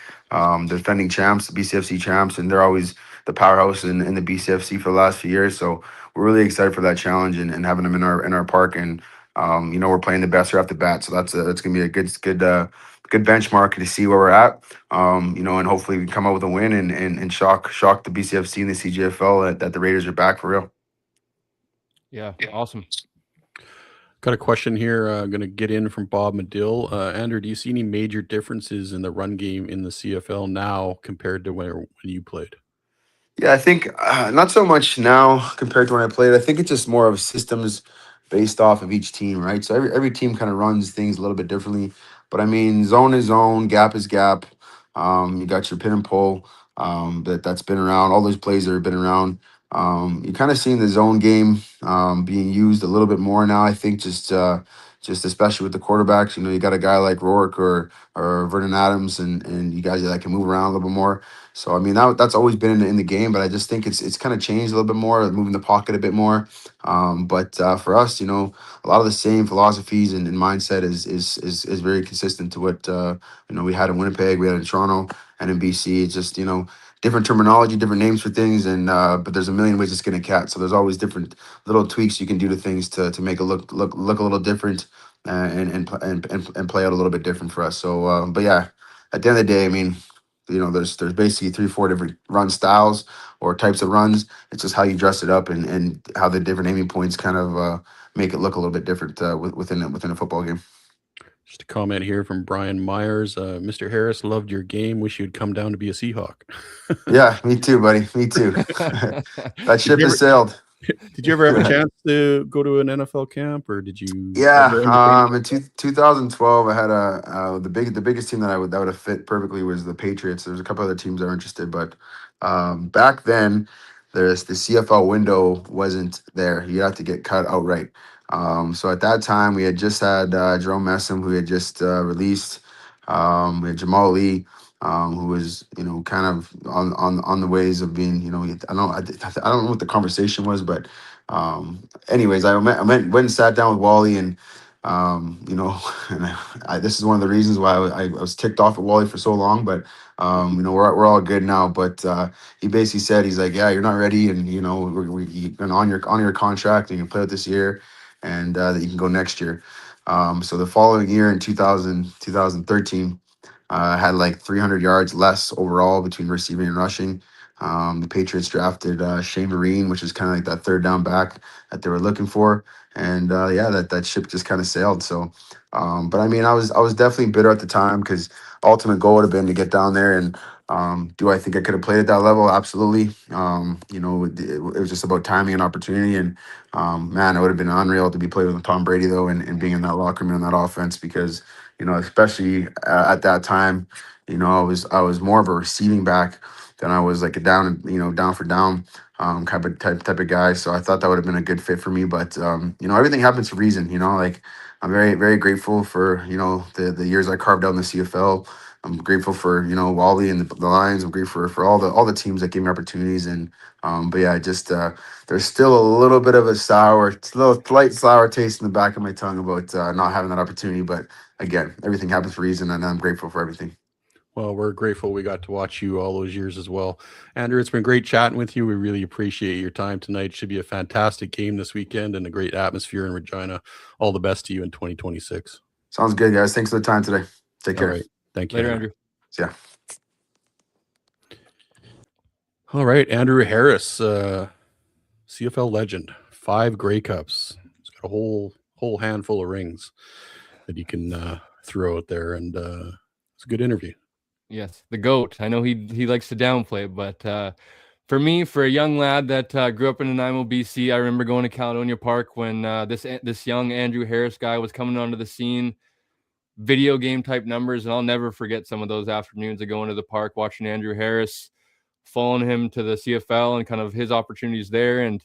defending champs, the BCFC champs, and they're always the powerhouse in the BCFC for the last few years. So we're really excited for that challenge and having them in our park. And we're playing the best right off the bat, so that's gonna be a good benchmark to see where we're at. And hopefully we come out with a win and shock the BCFC and the CGFL that the Raiders are back for real. Yeah, awesome. Got a question here. Going to get in from Bob Medill. Andrew, do you see any major differences in the run game in the CFL now compared to when you played? Yeah, I think not so much now compared to when I played. I think it's just more of systems based off of each team, right? So every team kind of runs things a little bit differently. But I mean, zone is zone, gap is gap. You got your pin and pull that's been around. All those plays that have been around. You're kind of seeing the zone game being used a little bit more now. I think just especially with the quarterbacks. You got a guy like Rourke or Vernon Adams, and you guys that can move around a little bit more. So I mean that's always been in the game, but I just think it's kind of changed a little bit more, moving the pocket a bit more. But for us, a lot of the same philosophies and mindset is very consistent to what we had in Winnipeg, we had in Toronto, and in BC. It's just different terminology, different names for things, and but there's a million ways to skin a cat. So there's always different little tweaks you can do to things to make it look a little different and play out a little bit different for us. So, but yeah, at the end of the day, I mean, there's basically 3-4 different run styles or types of runs. It's just how you dress it up and how the different aiming points kind of make it look a little bit different within a football game. Just a comment here from Brian Myers. Mr. Harris, loved your game. Wish you'd come down to be a Seahawk. Yeah, me too, buddy. Me too. That ship has sailed. Did you ever have a chance to go to an NFL camp, or did you? Yeah, in 2012, I had the biggest team that would have fit perfectly was the Patriots. There was a couple other teams that were interested, but back then, the CFL window wasn't there. You had to get cut outright. So at that time, we had just had Jerome Messam, who had just released. We had Jamal Lee, who was kind of on the ways of being I don't know what the conversation was, but anyways, went and sat down with Wally, and You know, and this is one of the reasons why I was ticked off at Wally for so long. But you know, we're all good now. But he basically said, he's like, yeah, you're not ready, and you know, you're on your contract, and you can play it this year, and that you can go next year. So the following year in 2013, had like 300 yards less overall between receiving and rushing. The Patriots drafted Shane Vereen, which is kind of like that third down back that they were looking for, and yeah, that ship just kind of sailed. So, but I mean, I was definitely bitter at the time because ultimate goal would have been to get down there. And do I think I could have played at that level? Absolutely. You know, it was just about timing and opportunity. And man, it would have been unreal to be playing with Tom Brady though, and being in that locker room and in that offense because you know, especially at that time, you know, I was more of a receiving back than I was like a down for down type of guy. So I thought that would have been a good fit for me. But you know, everything happens for a reason. You know, like I'm very very grateful for you know the years I carved out in the CFL. I'm grateful for you know Wally and the Lions. I'm grateful for all the teams that gave me opportunities. And but yeah, I just there's still a little bit of a slight sour taste in the back of my tongue about not having that opportunity. But again, everything happens for a reason, and I'm grateful for everything. Well, we're grateful we got to watch you all those years as well. Andrew, it's been great chatting with you. We really appreciate your time tonight. Should be a fantastic game this weekend and a great atmosphere in Regina. All the best to you in 2026. Sounds good, guys. Thanks for the time today. Take All care. right. Thank you. Later, Andrew. Yeah. All right. Andrew Harris, CFL legend, 5 Grey Cups. He's got a whole handful of rings that he can throw out there. And it's a good interview. Yes, the GOAT. I know he likes to downplay it, but for me, for a young lad that grew up in Nanaimo, BC, I remember going to Caledonia Park when this young Andrew Harris guy was coming onto the scene, video game type numbers, and I'll never forget some of those afternoons of going to the park, watching Andrew Harris, following him to the CFL and kind of his opportunities there, and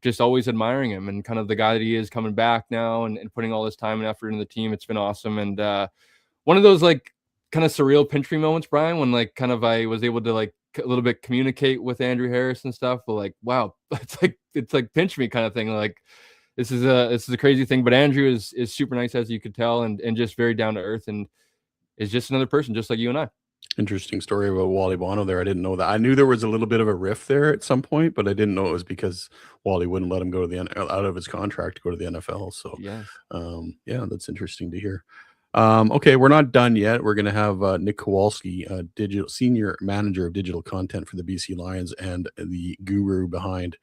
just always admiring him and kind of the guy that he is coming back now and putting all this time and effort into the team. It's been awesome. And one of those like kind of surreal pinch me moments, Brian, when like kind of I was able to like a little bit communicate with Andrew Harris and stuff, but like, wow, it's like pinch me kind of thing. Like this is a crazy thing, but Andrew is super nice, as you could tell, and just very down to earth, and is just another person just like you and I. Interesting story about Wally Bono there. I didn't know that. I knew there was a little bit of a rift there at some point, but I didn't know it was because Wally wouldn't let him go to the out of his contract to go to the NFL. So Yes. yeah, that's interesting to hear. Okay, we're not done yet. We're going to have Nik Kowalski, senior manager of digital content for the BC Lions and the guru behind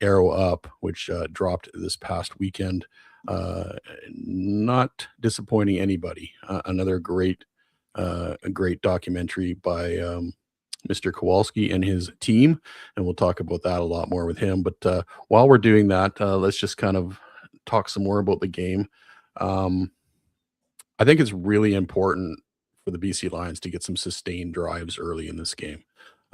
Arrow Up, which dropped this past weekend. Not disappointing anybody. Another a great documentary by Mr. Kowalski and his team, and we'll talk about that a lot more with him. But while we're doing that, let's just kind of talk some more about the game. I think it's really important for the BC Lions to get some sustained drives early in this game.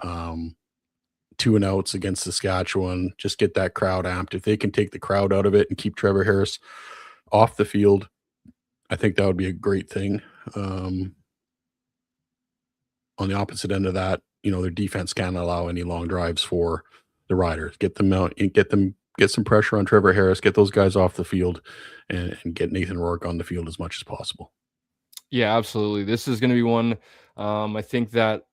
2 and outs against Saskatchewan, just get that crowd amped. If they can take the crowd out of it and keep Trevor Harris off the field, I think that would be a great thing. On the opposite end of that, you know, their defense can't allow any long drives for the Riders. Get them out and get some pressure on Trevor Harris, get those guys off the field, and get Nathan Rourke on the field as much as possible. Yeah, absolutely. This is going to be one. I think that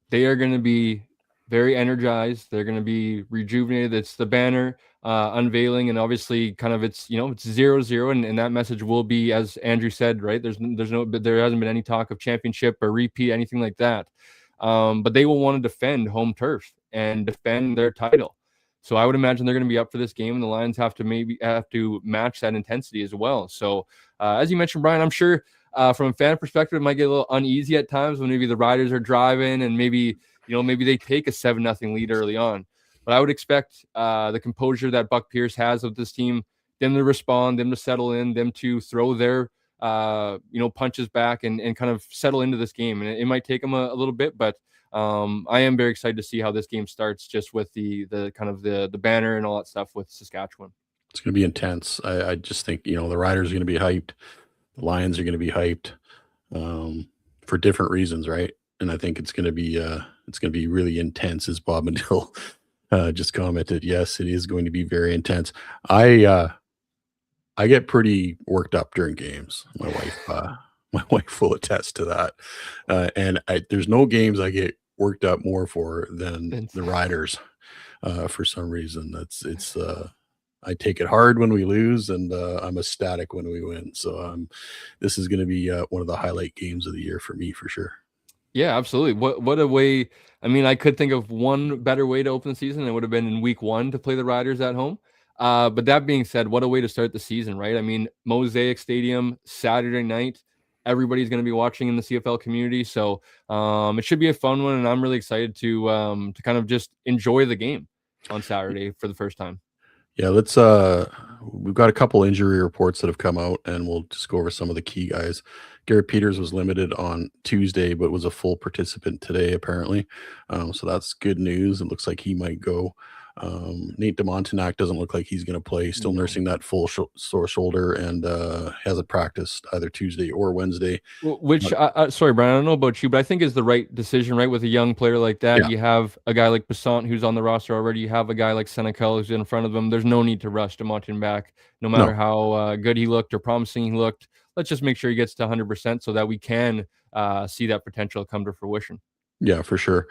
they are going to be very energized. They're going to be rejuvenated. It's the banner unveiling, and obviously kind of it's 0-0, and that message will be, as Andrew said, right? There hasn't been any talk of championship or repeat, anything like that. But they will want to defend home turf and defend their title. So I would imagine they're going to be up for this game, and the Lions have to match that intensity as well. So as you mentioned, Brian, I'm sure from a fan perspective, it might get a little uneasy at times when maybe the Riders are driving and maybe they take a 7-0 lead early on. But I would expect the composure that Buck Pierce has with this team, them to respond, them to settle in, them to throw their punches back and kind of settle into this game. And it might take them a little bit, but I am very excited to see how this game starts, just with the kind of the banner and all that stuff with Saskatchewan. It's going to be intense. I just think, the Riders are going to be hyped. The Lions are going to be hyped for different reasons, right? And I think it's going to be really intense, as Bob Medill just commented. Yes, it is going to be very intense. I I get pretty worked up during games. My wife will attest to that. And there's no games I get worked up more for than Vince. the Riders. For some reason, I take it hard when we lose, and I'm ecstatic when we win. So this is going to be one of the highlight games of the year for me, for sure. Yeah, absolutely. What a way. I mean, I could think of one better way to open the season. It would have been in week 1 to play the Riders at home. But that being said, what a way to start the season, right? I mean, Mosaic Stadium, Saturday night. Everybody's going to be watching in the CFL community, so it should be a fun one, and I'm really excited to kind of just enjoy the game on Saturday for the first time. Yeah, we've got a couple injury reports that have come out, and we'll just go over some of the key guys. Garrett Peters was limited on Tuesday, but was a full participant today, apparently. So that's good news. It looks like he might go. Nate DeMontenac doesn't look like he's going to play. Still nursing that full sore shoulder, and hasn't practiced either Tuesday or Wednesday. Which, sorry, Brian, I don't know about you, but I think is the right decision, right? With a young player like that, Yeah. you have a guy like Bassant who's on the roster already. You have a guy like Senecal who's in front of him. There's no need to rush DeMontenac back, no matter how good he looked or promising he looked. Let's just make sure he gets to 100% so that we can see that potential come to fruition. Yeah, for sure.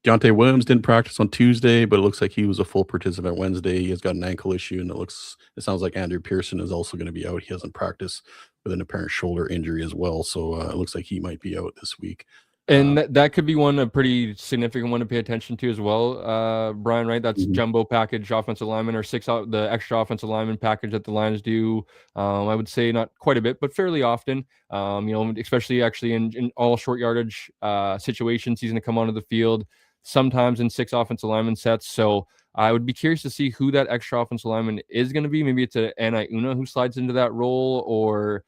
Deontay Williams didn't practice on Tuesday, but it looks like he was a full participant Wednesday. He has got an ankle issue, and it sounds like Andrew Pearson is also going to be out. He hasn't practiced with an apparent shoulder injury as well, so it looks like he might be out this week. And that could be a pretty significant one to pay attention to as well, Brian, right? That's jumbo package offensive lineman, or the extra offensive lineman package that the Lions do. I would say not quite a bit, but fairly often, especially actually in all short yardage situations, he's going to come onto the field, sometimes in 6 offensive lineman sets. So I would be curious to see who that extra offensive lineman is going to be. Maybe it's an Anai Una who slides into that role, or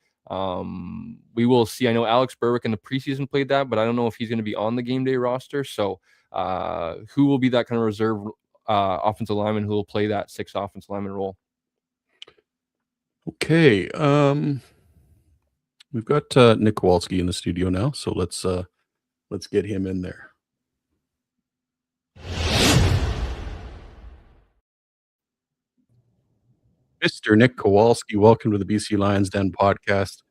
we will see. I know Alex Berwick in the preseason played that, but I don't know if he's going to be on the game day roster. So who will be that kind of reserve offensive lineman who will play that 6th offensive lineman role? Okay. We've got Nik Kowalski in the studio now, so let's get him in there. Mr. Nik Kowalski, welcome to the BC Lions Den podcast.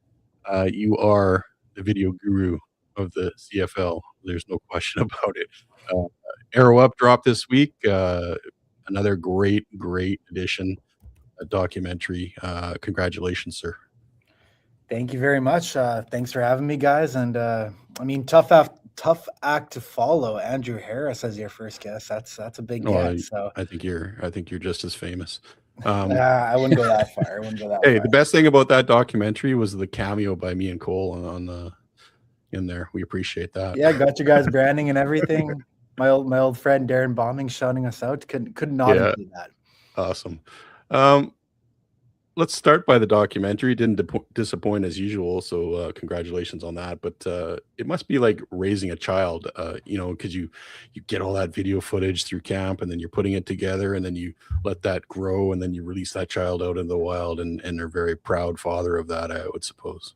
You are the video guru of the CFL. There's no question about it. Arrow Up dropped this week. Another great edition, a documentary. Congratulations, sir. Thank you very much. Thanks for having me, guys. And I mean, tough act to follow. Andrew Harris as your first guest. That's a big get. So I think you're just as famous. I wouldn't go that far. Hey, the best thing about that documentary was the cameo by me and Cole on in there. We appreciate that. Yeah, got you guys branding and everything. My old friend Darren Bombing shouting us out. Could not do that. Awesome. Let's start by the documentary. Didn't disappoint as usual, so congratulations on that. But it must be like raising a child, because you get all that video footage through camp, and then you're putting it together, and then you let that grow, and then you release that child out in the wild, and they're very proud father of that, I would suppose.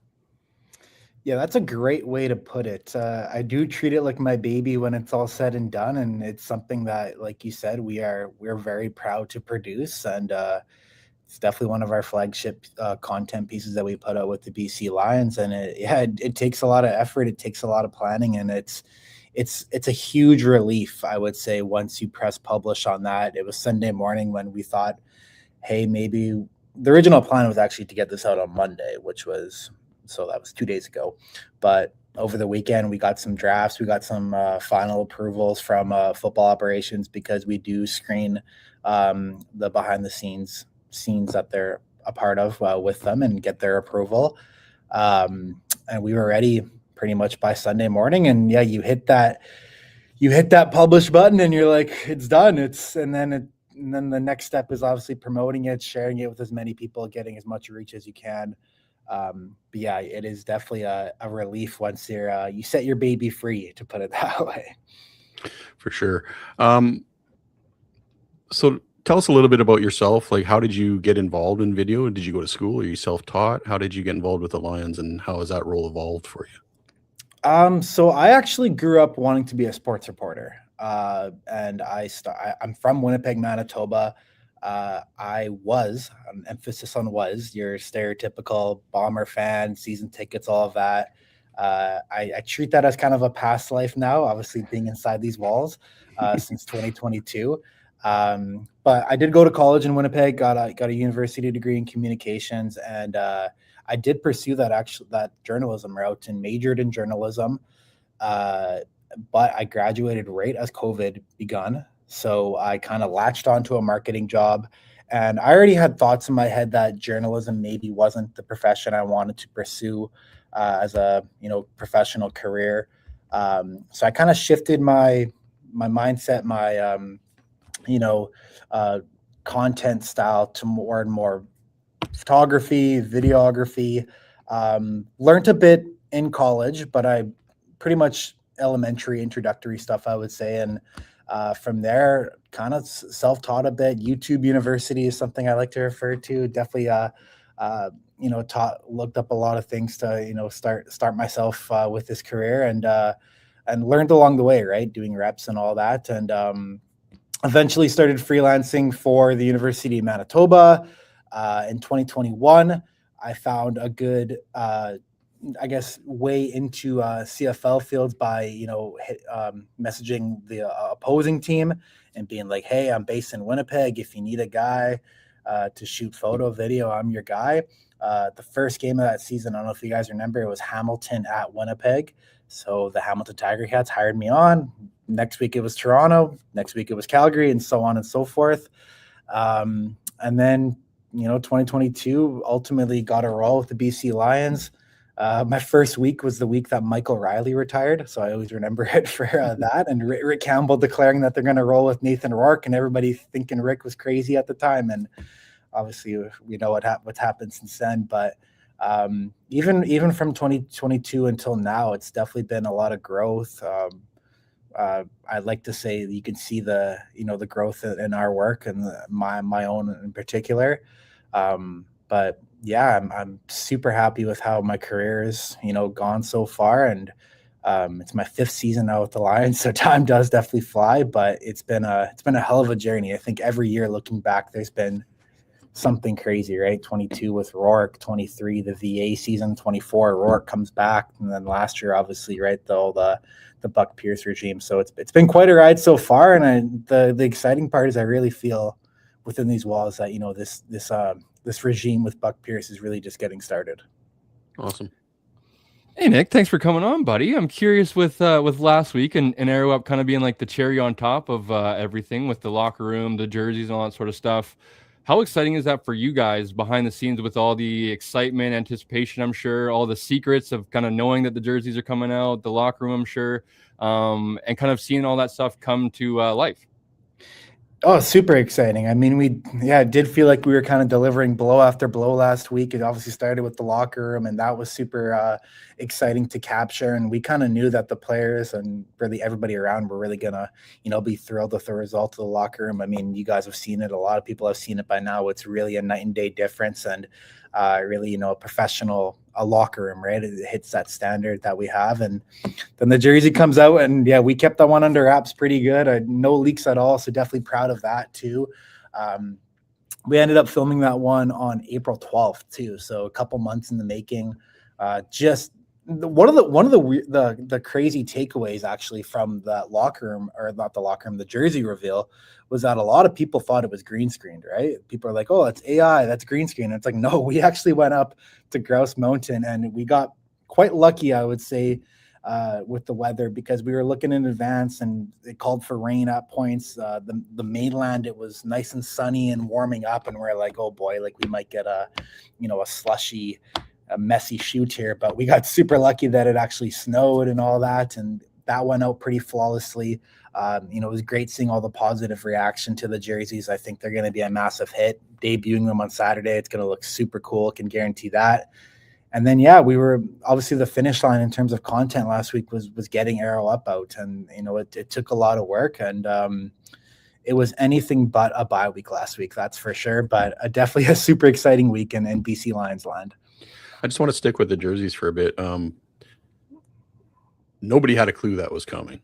Yeah, that's a great way to put it. I do treat it like my baby when it's all said and done, and it's something that, like you said, we're very proud to produce, and it's definitely one of our flagship content pieces that we put out with the BC Lions. And it takes a lot of effort. It takes a lot of planning, and it's a huge relief, I would say, once you press publish on that. It was Sunday morning when we thought, hey, maybe the original plan was actually to get this out on Monday, so that was 2 days ago. But over the weekend, we got some drafts. We got some final approvals from football operations, because we do screen the behind the scenes that they're a part of with them and get their approval. And we were ready pretty much by Sunday morning. And yeah, you hit that publish button and you're like, it's done. And then the next step is obviously promoting it, sharing it with as many people, getting as much reach as you can. But yeah, it is definitely a relief once you set your baby free, to put it that way. For sure. So tell us a little bit about yourself. Like, how did you get involved in video? Did you go to school? Are you self-taught? How did you get involved with the Lions, and how has that role evolved for you? So I actually grew up wanting to be a sports reporter. And I'm from Winnipeg, Manitoba. I was, emphasis on was, your stereotypical Bomber fan, season tickets, all of that. I treat that as kind of a past life now, obviously being inside these walls since 2022. But I did go to college in Winnipeg, got a university degree in communications, and I did pursue that journalism route and majored in journalism. But I graduated right as COVID begun. So I kind of latched onto a marketing job, and I already had thoughts in my head that journalism maybe wasn't the profession I wanted to pursue as a professional career. So I kind of shifted my mindset, my content style to more and more photography, videography. Learned a bit in college, but I pretty much elementary introductory stuff, I would say. And from there, kind of self-taught a bit. YouTube University is something I like to refer to. Definitely, looked up a lot of things to, start myself with this career, and learned along the way, right? Doing reps and all that. And eventually started freelancing for the University of Manitoba. In 2021, I found a good, way into CFL fields by, messaging the opposing team and being like, hey, I'm based in Winnipeg. If you need a guy to shoot photo, video, I'm your guy. The first game of that season, I don't know if you guys remember, it was Hamilton at Winnipeg. So the Hamilton Tiger Cats hired me on. Next week it was Toronto. Next week it was Calgary, and so on and so forth. And then, 2022 ultimately got a role with the BC Lions. My first week was the week that Michael Riley retired, so I always remember it for that. And Rick Campbell declaring that they're going to roll with Nathan Rourke, and everybody thinking Rick was crazy at the time. And obviously, we know what's happened since then. But even from 2022 until now, it's definitely been a lot of growth. I'd like to say you can see the growth in our work and my own in particular. But yeah, I'm super happy with how my career is, gone so far. And it's my 5th season now with the Lions, so time does definitely fly, but it's been a hell of a journey. I think every year looking back, there's been something crazy, right? 22 with Rourke, 23, the VA season, 24, Rourke comes back. And then last year, obviously, right, the Buck Pierce regime. So it's been quite a ride so far. And the exciting part is I really feel within these walls that, this regime with Buck Pierce is really just getting started. Awesome. Hey, Nick, thanks for coming on, buddy. I'm curious with last week and Arrow Up kind of being like the cherry on top of everything with the locker room, the jerseys, and all that sort of stuff. How exciting is that for you guys behind the scenes with all the excitement, anticipation, I'm sure, all the secrets of kind of knowing that the jerseys are coming out, the locker room, I'm sure, and kind of seeing all that stuff come to life? Oh, super exciting. I mean, it did feel like we were kind of delivering blow after blow last week. It obviously started with the locker room, and that was super exciting to capture. And we kind of knew that the players and really everybody around were really going to, be thrilled with the result of the locker room. I mean, you guys have seen it. A lot of people have seen it by now. It's really a night and day difference, and really, a professional locker room, right? It hits that standard that we have. And then the jersey comes out, and yeah, we kept that one under wraps pretty good. No leaks at all. So definitely proud of that too. We ended up filming that one on April 12th too. So a couple months in the making. One of the crazy takeaways actually from that locker room, or not the locker room, the jersey reveal, was that a lot of people thought it was green screened, right? People are like, oh, that's AI, that's green screen. And it's like, no, we actually went up to Grouse Mountain, and we got quite lucky, I would say, with the weather, because we were looking in advance and it called for rain at points. The mainland, it was nice and sunny and warming up, and we're like, oh boy, like we might get a slushy, a messy shoot here. But we got super lucky that it actually snowed and all that, and that went out pretty flawlessly. It was great seeing all the positive reaction to the jerseys. I think they're going to be a massive hit. Debuting them on Saturday, it's going to look super cool. Can guarantee that. And then, yeah, we were obviously the finish line in terms of content last week was getting Arrow Up out. And, it took a lot of work, and it was anything but a bye week last week. That's for sure. But definitely a super exciting week in BC Lions land. I just want to stick with the jerseys for a bit. Nobody had a clue that was coming.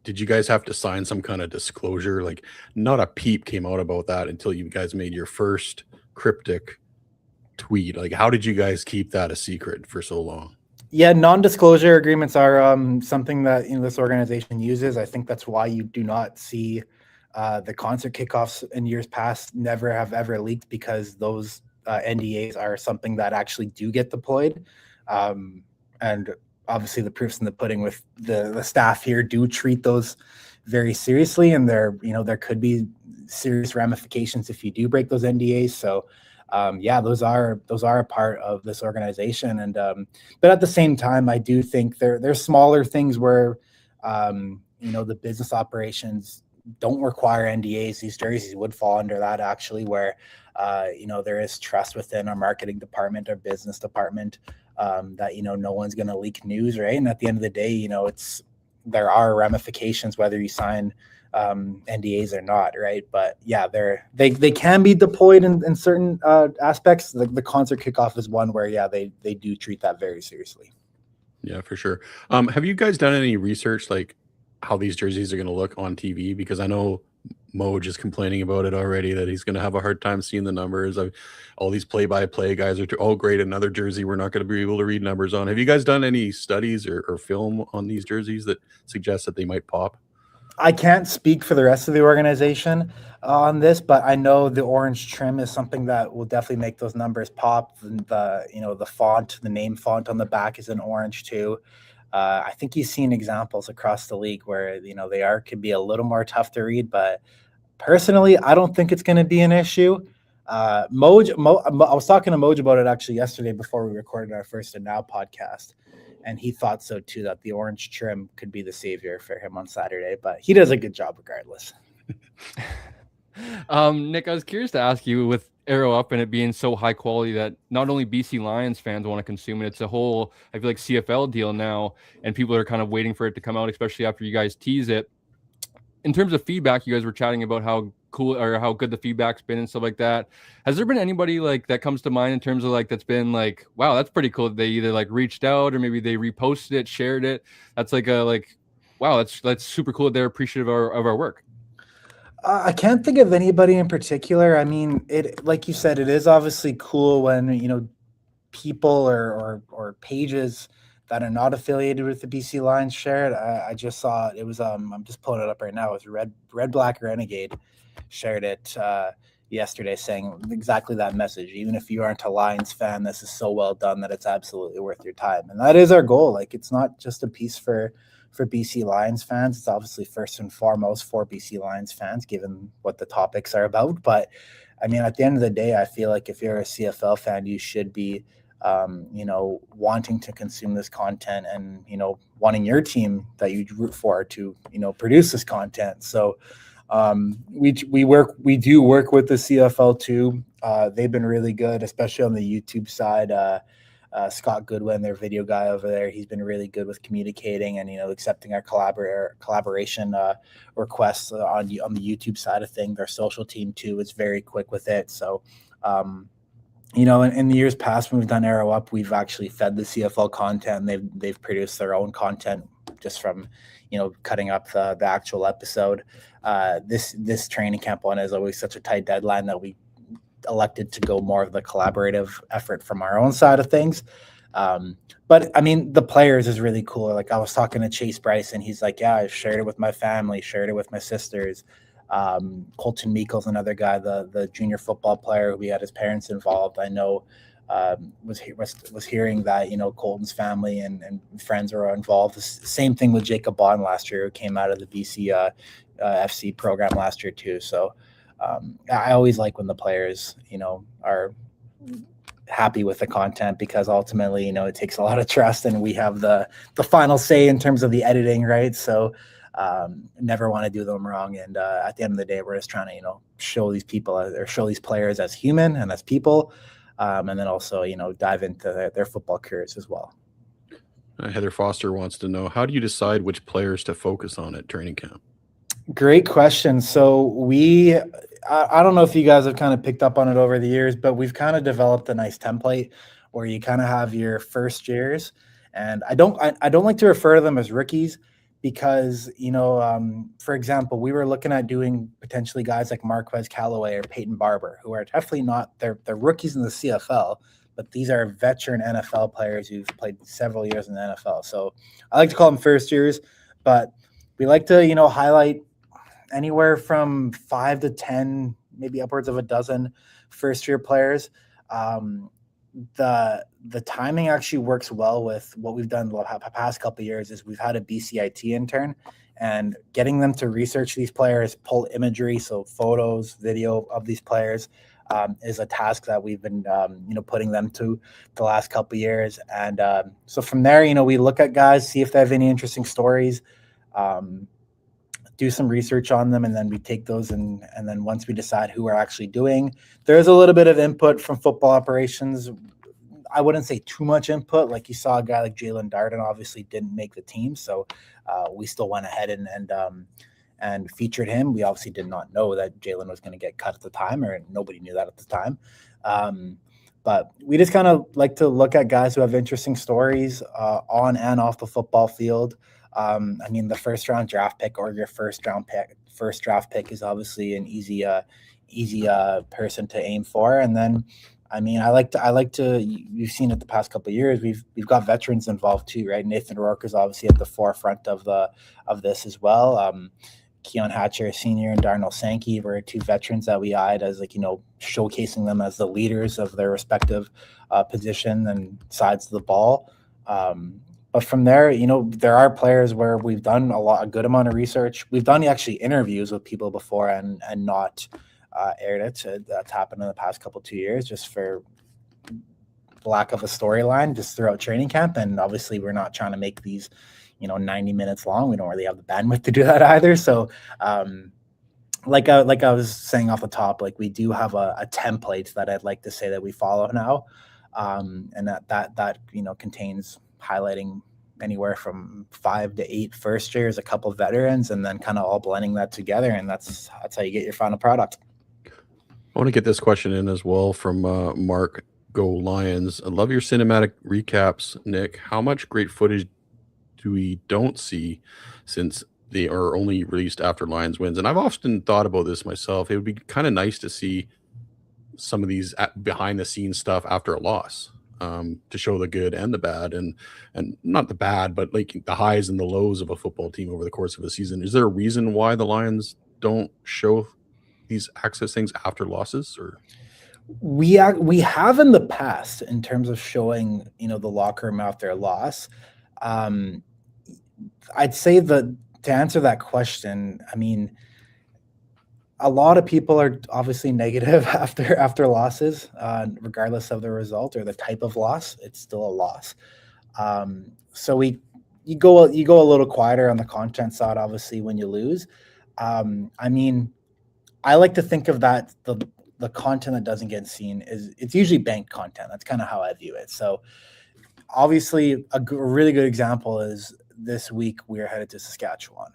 did you guys have to sign some kind of disclosure? Like, not a peep came out about that until you guys made your first cryptic tweet. Like, how did you guys keep that a secret for so long? Yeah, non-disclosure agreements are something that this organization uses. I think that's why you do not see the concert kickoffs in years past never have ever leaked, because those NDAs are something that actually do get deployed. And obviously the proof's in the pudding with the staff here do treat those very seriously, and there could be serious ramifications if you do break those NDAs. So yeah, those are a part of this organization. And but at the same time, I do think there's smaller things where the business operations don't require NDAs. These jerseys would fall under that, actually, where there is trust within our marketing department, our business department, that no one's going to leak news, right? And at the end of the day, there are ramifications whether you sign NDAs or not, right? But yeah, they can be deployed in certain aspects. The concert kickoff is one where they do treat that very seriously. Yeah, for sure. Have you guys done any research, like how these jerseys are going to look on TV? Because I know Moj is complaining about it already, that he's going to have a hard time seeing the numbers. All these play-by-play guys are great, another jersey we're not going to be able to read numbers on. Have you guys done any studies or film on these jerseys that suggest that they might pop? I can't speak for the rest of the organization on this, but I know the orange trim is something that will definitely make those numbers pop. The font, the name font on the back is in orange too. I think you've seen examples across the league where they could be a little more tough to read, but personally, I don't think it's going to be an issue. I was talking to Moj about it actually yesterday before we recorded our First and Now podcast, and he thought so too, that the orange trim could be the savior for him on Saturday, but he does a good job regardless. Nick, I was curious to ask you, with Arrow Up and it being so high quality that not only BC Lions fans want to consume it, it's a whole, I feel like, CFL deal now, and people are kind of waiting for it to come out, especially after you guys tease it. In terms of feedback, you guys were chatting about how cool or how good the feedback's been and stuff like that. Has there been anybody like that comes to mind in terms of like that's been like, wow, that's pretty cool? They either like reached out or maybe they reposted it, shared it. That's wow, that's super cool that they're appreciative of our work. I can't think of anybody in particular. I mean, like you said, it is obviously cool when people or pages that are not affiliated with the BC Lions share it. I just saw it. It was I'm just pulling it up right now. It was Red Black Renegade shared it yesterday, saying exactly that message. Even if you aren't a Lions fan, this is so well done that it's absolutely worth your time. And that is our goal. Like, it's not just a piece for BC Lions fans. It's obviously first and foremost for BC Lions fans, given what the topics are about. But I mean, at the end of the day, I feel like if you're a CFL fan, you should be wanting to consume this content and wanting your team that you root for to produce this content. So we do work with the CFL too. They've been really good, especially on the YouTube side. Scott Goodwin, their video guy over there, he's been really good with communicating and accepting our collaboration requests on the YouTube side of things. Our social team too is very quick with it. So in the years past when we've done Arrow Up, we've actually fed the CFL content. They've produced their own content just from cutting up the actual episode. This training camp one is always such a tight deadline that we elected to go more of the collaborative effort from our own side of things. But I mean, the players is really cool. Like, I was talking to Chase Bryce and he's like, yeah, I've shared it with my family, shared it with my sisters. Colton Meekle's another guy, the junior football player who had his parents involved. I know was hearing that Colton's family and friends are involved. The same thing with Jacob Bond last year, who came out of the BC FC program last year too. So I always like when the players are happy with the content, because ultimately it takes a lot of trust and we have the final say in terms of the editing, right? So never want to do them wrong. And at the end of the day, we're just trying to show these people or show these players as human and as people, and then also dive into their football careers as well. Heather Foster wants to know, how do you decide which players to focus on at training camp? Great question. So I don't know if you guys have kind of picked up on it over the years, but we've kind of developed a nice template where you kind of have your first years, and I don't like to refer to them as rookies, because, for example, we were looking at doing potentially guys like Marquez Callaway or Peyton Barber, who are definitely not, they're rookies in the CFL, but these are veteran NFL players who've played several years in the NFL. So I like to call them first years, but we like to, highlight anywhere from 5 to 10, maybe upwards of a dozen first-year players. The timing actually works well with what we've done the past couple of years. Is we've had a BCIT intern, and getting them to research these players, pull imagery, so photos, video of these players, is a task that we've been putting them to the last couple of years. And so from there, we look at guys, see if they have any interesting stories, do some research on them, and then we take those and then once we decide who we're actually doing, there's a little bit of input from football operations. I wouldn't say too much input. Like you saw a guy like Jalen Darden obviously didn't make the team, so we still went ahead and featured him. We obviously did not know that Jalen was going to get cut at the time, or nobody knew that at the time. But we just kind of like to look at guys who have interesting stories on and off the football field. The first round draft pick or your first draft pick is obviously an easy person to aim for. And then, I like to, you've seen it the past couple of years, we've got veterans involved too, right? Nathan Rourke is obviously at the forefront of this as well. Keon Hatcher Sr. and Darnell Sankey were two veterans that we eyed as showcasing them as the leaders of their respective position and sides of the ball. But from there, there are players where we've done a good amount of research. We've done actually interviews with people before and not aired it. That's happened in the past 2 years, just for lack of a storyline, just throughout training camp. And obviously, we're not trying to make these, 90 minutes long. We don't really have the bandwidth to do that either. So, like I was saying off the top, we do have a template that I'd like to say that we follow now, and that contains highlighting anywhere from 5 to 8 first years, a couple of veterans, and then kind of all blending that together. And that's how you get your final product. I want to get this question in as well from Mark Go Lions. I love your cinematic recaps, Nick. How much great footage do we don't see since they are only released after Lions wins? And I've often thought about this myself. It would be kind of nice to see some of these behind the scenes stuff after a loss, to show the good and the bad, and not the bad, but the highs and the lows of a football team over the course of a season. Is there a reason why the Lions don't show these access things after losses? Or we have in the past, in terms of showing the locker room after a loss. I'd say that to answer that question, a lot of people are obviously negative after losses, regardless of the result or the type of loss. It's still a loss. So you go a little quieter on the content side, obviously, when you lose. I like to think of that the content that doesn't get seen it's usually banked content. That's kind of how I view it. So obviously, a really good example is this week we are headed to Saskatchewan.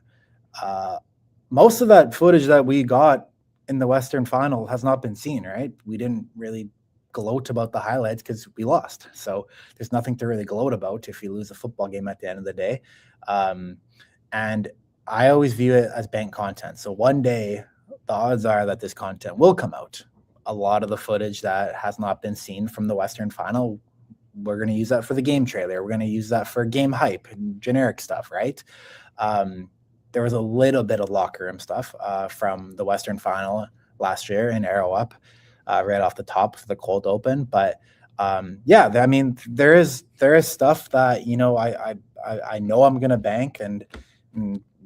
Most of that footage that we got in the Western Final has not been seen, right? We didn't really gloat about the highlights because we lost. So there's nothing to really gloat about if you lose a football game at the end of the day. And I always view it as bank content. So one day, the odds are that this content will come out. A lot of the footage that has not been seen from the Western Final, we're going to use that for the game trailer. We're going to use that for game hype and generic stuff, right? There was a little bit of locker room stuff from the Western Final last year in Arrow Up, right off the top of the cold open. But there is stuff that I know I'm gonna bank, and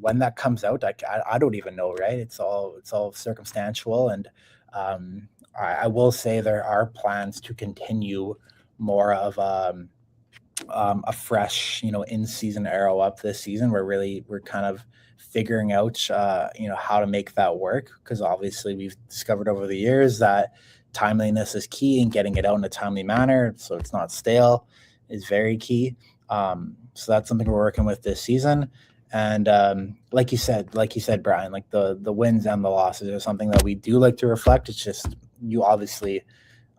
when that comes out, I don't even know, right? It's all circumstantial, and I will say there are plans to continue more of a fresh, in-season Arrow Up this season. We're kind of figuring out, how to make that work, because obviously we've discovered over the years that timeliness is key, and getting it out in a timely manner so it's not stale is very key. So that's something we're working with this season. And like you said, Brian, the wins and the losses are something that we do like to reflect. It's just, you obviously,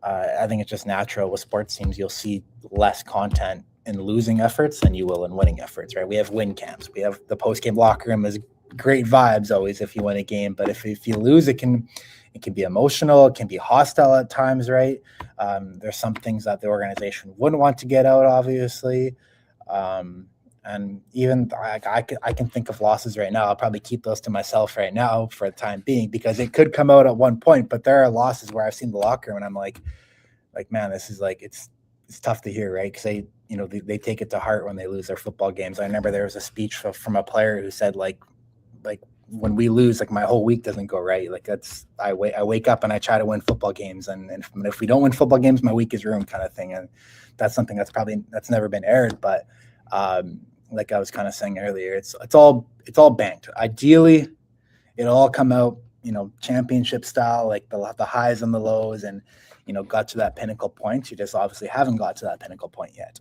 I think it's just natural with sports teams, you'll see less content in losing efforts than you will in winning efforts, right? We have win camps. We have the post-game locker room is great vibes always if you win a game, but if you lose, it can be emotional, it can be hostile at times, right? There's some things that the organization wouldn't want to get out, obviously. And even I can think of losses right now. I'll probably keep those to myself right now for the time being, because it could come out at one point, but there are losses where I've seen the locker room and I'm like, man, this is like, it's tough to hear, right? Because they take it to heart when they lose their football games. I remember there was a speech from a player who said like when we lose, like my whole week doesn't go right. Like I wake up and I try to win football games, and if we don't win football games, my week is ruined, kind of thing. And that's something that's never been aired. But like I was kind of saying earlier, it's all banked. Ideally, it'll all come out, championship style, like the highs and the lows, and got to that pinnacle point. You just obviously haven't got to that pinnacle point yet.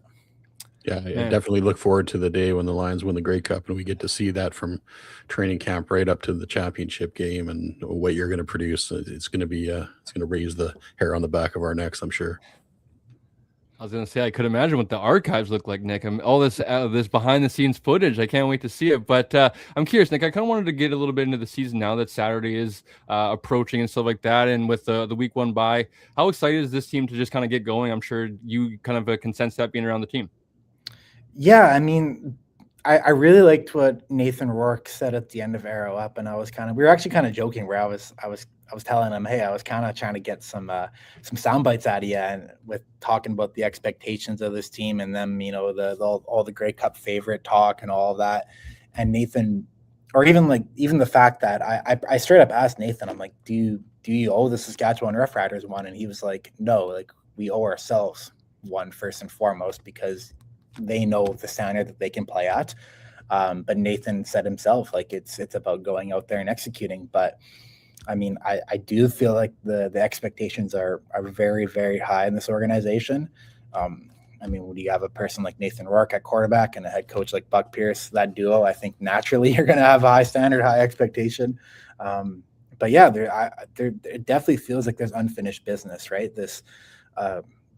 Yeah, I definitely look forward to the day when the Lions win the Grey Cup and we get to see that from training camp right up to the championship game, and what you're going to produce. It's going to be it's going to raise the hair on the back of our necks, I'm sure. I was going to say, I could imagine what the archives look like, Nick. All this behind the scenes footage. I can't wait to see it. But I'm curious, Nick, I kind of wanted to get a little bit into the season now that Saturday is approaching and stuff like that. And with the week one bye, how excited is this team to just kind of get going? I'm sure you kind of can sense that being around the team. Yeah, I mean, I really liked what Nathan Rourke said at the end of Arrow Up, and we were actually kind of joking where I was telling him, hey, I was kind of trying to get some sound bites out of you, and with talking about the expectations of this team and them, all the Grey Cup favorite talk and all of that, and Nathan, or even the fact that I straight up asked Nathan, I'm like, do you owe the Saskatchewan Roughriders one? And he was like, no, like we owe ourselves one first and foremost, because they know the standard that they can play at. But Nathan said himself, like it's about going out there and executing. But I mean, I do feel like the expectations are very, very high in this organization. I mean, when you have a person like Nathan Rourke at quarterback and a head coach like Buck Pierce, that duo, I think naturally you're going to have a high standard, high expectation. But yeah, it definitely feels like there's unfinished business, right? This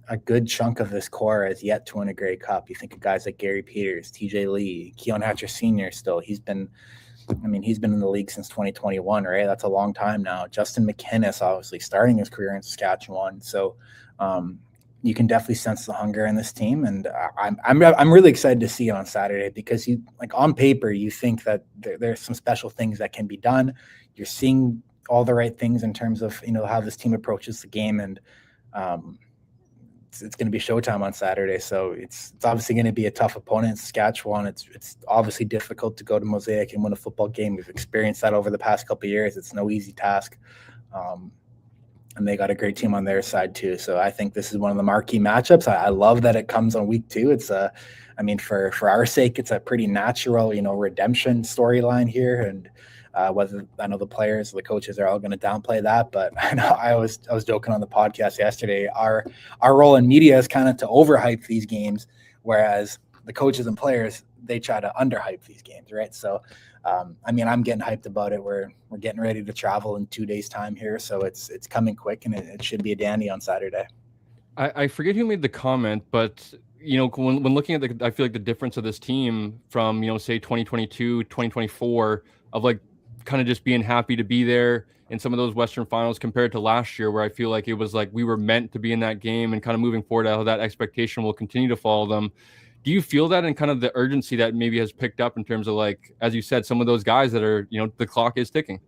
a good chunk of this core has yet to win a Grey Cup. You think of guys like Gary Peters, TJ Lee, Keon Hatcher Sr. still. He's been in the league since 2021, right? That's a long time now. Justin McInnis, obviously starting his career in Saskatchewan. So you can definitely sense the hunger in this team. And I'm really excited to see it on Saturday, because on paper, you think that there's some special things that can be done. You're seeing all the right things in terms of, how this team approaches the game. And it's going to be showtime on Saturday. So it's obviously going to be a tough opponent in Saskatchewan. It's obviously difficult to go to Mosaic and win a football game. We've experienced that over the past couple of years. It's no easy task. And they got a great team on their side too. So I think this is one of the marquee matchups. I love that it comes on week 2. It's for our sake, it's a pretty natural, redemption storyline here. And whether I know the players, the coaches are all going to downplay that, but I know I was joking on the podcast yesterday. Our role in media is kind of to overhype these games, whereas the coaches and players, they try to underhype these games, right? So, I'm getting hyped about it. We're getting ready to travel in 2 days' time here, so it's coming quick, and it should be a dandy on Saturday. I forget who made the comment, but when looking at I feel like the difference of this team from say 2022, 2024, of like kind of just being happy to be there in some of those Western finals compared to last year, where I feel like it was like we were meant to be in that game, and kind of moving forward, how that expectation will continue to follow them. Do you feel that, and kind of the urgency that maybe has picked up in terms of, like, as you said, some of those guys that are, the clock is ticking?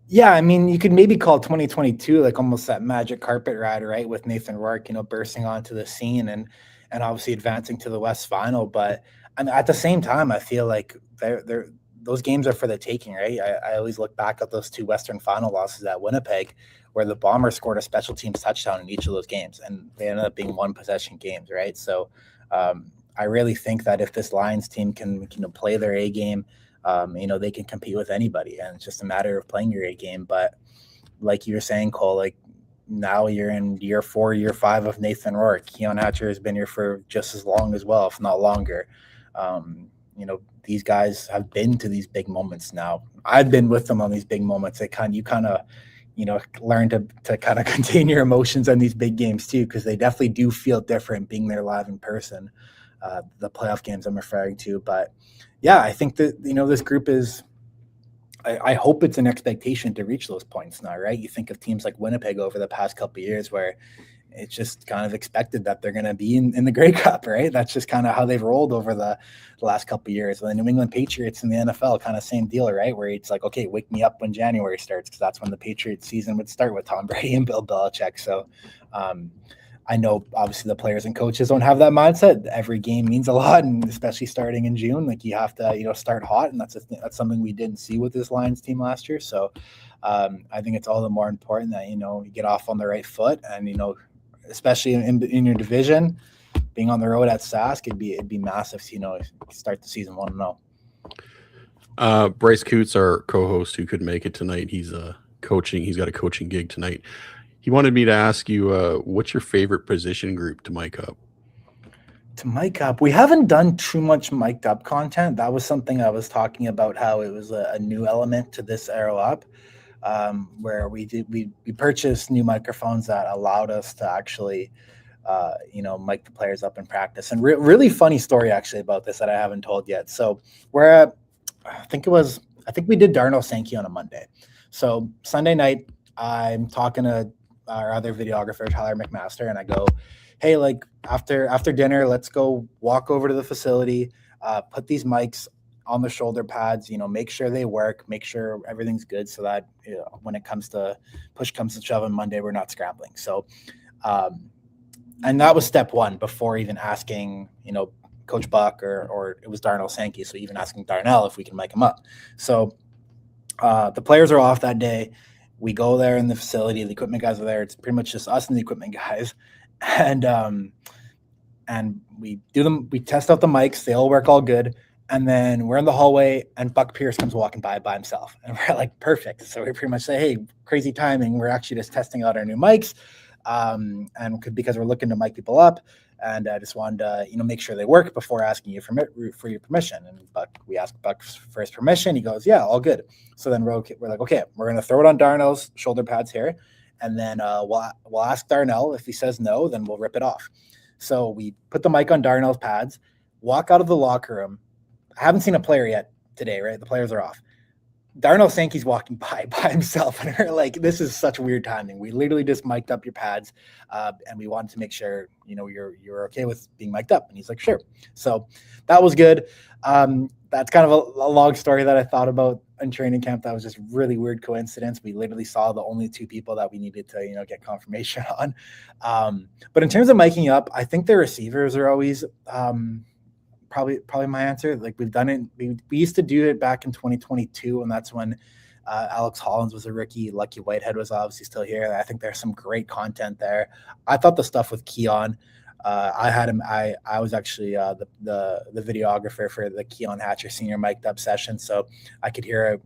Yeah, I mean, you could maybe call 2022 like almost that magic carpet ride, right? With Nathan Rourke, bursting onto the scene and obviously advancing to the West Final. But at the same time, I feel like those games are for the taking, right? I always look back at those 2 Western Final losses at Winnipeg, where the Bombers scored a special teams touchdown in each of those games, and they ended up being 1-possession games, right? So I really think that if this Lions team can play their A game, they can compete with anybody, and it's just a matter of playing your A game. But like you were saying, Cole, like now you're in year 4, year 5 of Nathan Rourke. Keon Hatcher has been here for just as long as well, if not longer. These guys have been to these big moments now. I've been with them on these big moments. You kind of learn to kind of contain your emotions on these big games too, because they definitely do feel different being there live in person. The playoff games I'm referring to, but yeah, I think that this group is. I hope it's an expectation to reach those points now, right? You think of teams like Winnipeg over the past couple of years where it's just kind of expected that they're going to be in the Grey Cup, right? That's just kind of how they've rolled over the last couple of years. The New England Patriots in the NFL, kind of same deal, right? Where it's like, okay, wake me up when January starts, because that's when the Patriots season would start with Tom Brady and Bill Belichick. So I know obviously the players and coaches don't have that mindset. Every game means a lot, and especially starting in June, like you have to, start hot, and that's something we didn't see with this Lions team last year. So I think it's all the more important that you get off on the right foot, and especially in your division, being on the road at Sask, it'd be massive to start the season 1-0. Bryce Coots, our co-host who couldn't make it tonight, he's coaching. He's got a coaching gig tonight. He wanted me to ask you, what's your favorite position group to mic up? To mic up, we haven't done too much mic'd up content. That was something I was talking about, how it was a new element to this Arrow Up, where we purchased new microphones that allowed us to actually, mic the players up in practice. And really funny story actually about this that I haven't told yet. So I think we did Darnell Sankey on a Monday. So Sunday night, I'm talking to our other videographer, Tyler McMaster, and I go, hey, like after dinner, let's go walk over to the facility, put these mics on the shoulder pads, make sure they work, make sure everything's good, so that when it comes to push comes to shove on Monday, we're not scrambling. So and that was step one before even asking Coach Buck or it was Darnell Sankey, so even asking Darnell if we can mic him up. So the players are off that day. We go there in the facility. The equipment guys are there. It's pretty much just us and the equipment guys, and we do them. We test out the mics. They all work all good. And then we're in the hallway, and Buck Pierce comes walking by himself, and we're like, perfect. So we pretty much say, hey, crazy timing. We're actually just testing out our new mics, because we're looking to mic people up, and I just wanted to make sure they work before asking you for your permission. And we asked Buck for his permission. He goes, yeah, all good. So then we're like, okay, we're gonna throw it on Darnell's shoulder pads here, and then we'll ask Darnell. If he says no, then we'll rip it off. So we put the mic on Darnell's pads, walk out of the locker room. I haven't seen a player yet today, right? The players are off. Darnell Sankey's walking by himself, and we're like, this is such weird timing. We literally just mic'd up your pads, and we wanted to make sure you're okay with being mic'd up. And he's like, sure. So that was good. That's kind of a long story that I thought about in training camp. That was just really weird coincidence. We literally saw the only two people that we needed to get confirmation on. But in terms of miking up, I think the receivers are always probably my answer. Like we've done it. We used to do it back in 2022, and that's when Alex Hollins was a rookie. Lucky Whitehead was obviously still here. I think there's some great content there. I thought the stuff with Keon, I had him. I was actually the videographer for the Keon Hatcher senior mic'd up session, so I could hear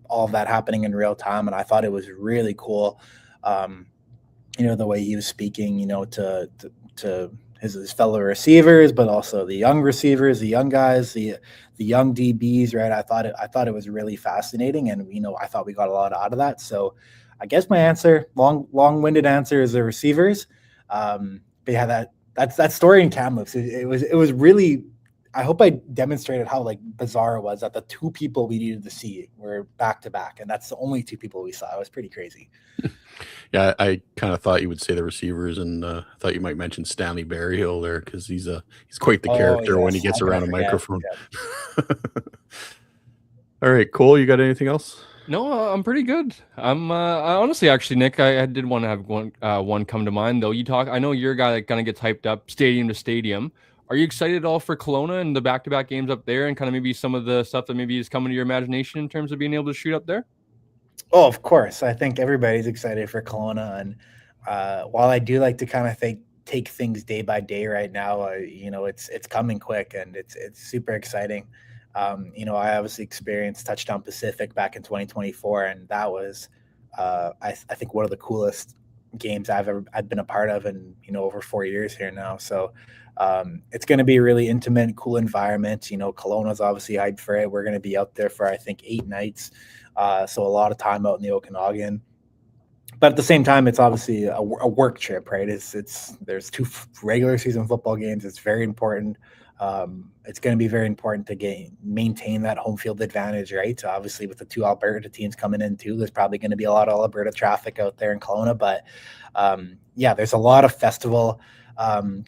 all of that happening in real time, and I thought it was really cool. The way he was speaking, to his fellow receivers, but also the young receivers, the young guys, the young DBs, right? I thought it was really fascinating, and I thought we got a lot out of that. So I guess my answer, long-winded answer, is the receivers. But yeah, that's that story in Kamloops. It was really. I hope I demonstrated how bizarre it was that the two people we needed to see were back to back, and that's the only two people we saw. It was pretty crazy. Yeah, I kind of thought you would say the receivers, and I thought you might mention Stanley Berryhill there, because he's quite the character when he gets around a microphone. All right, Cole, you got anything else? No, I'm pretty good. I honestly, actually, Nick, I did want to have one come to mind though. I know you're a guy that kind of gets hyped up stadium to stadium. Are you excited at all for Kelowna and the back-to-back games up there, and kind of maybe some of the stuff that maybe is coming to your imagination in terms of being able to shoot up there? Oh, of course. I think everybody's excited for Kelowna, and while I do like to kind of take things day by day right now, it's coming quick, and it's super exciting. I obviously experienced Touchdown Pacific back in 2024, and that was I think one of the coolest games I've been a part of in over 4 years here now. So it's going to be a really intimate, cool environment. Kelowna's obviously hyped for it. We're going to be out there for I think 8 nights, so a lot of time out in the Okanagan. But at the same time, it's obviously a work trip, right? There's 2 regular season football games. It's very important. It's going to be very important to maintain that home field advantage, right? So obviously, with the 2 Alberta teams coming in too, there's probably going to be a lot of Alberta traffic out there in Kelowna. But yeah, there's a lot of festival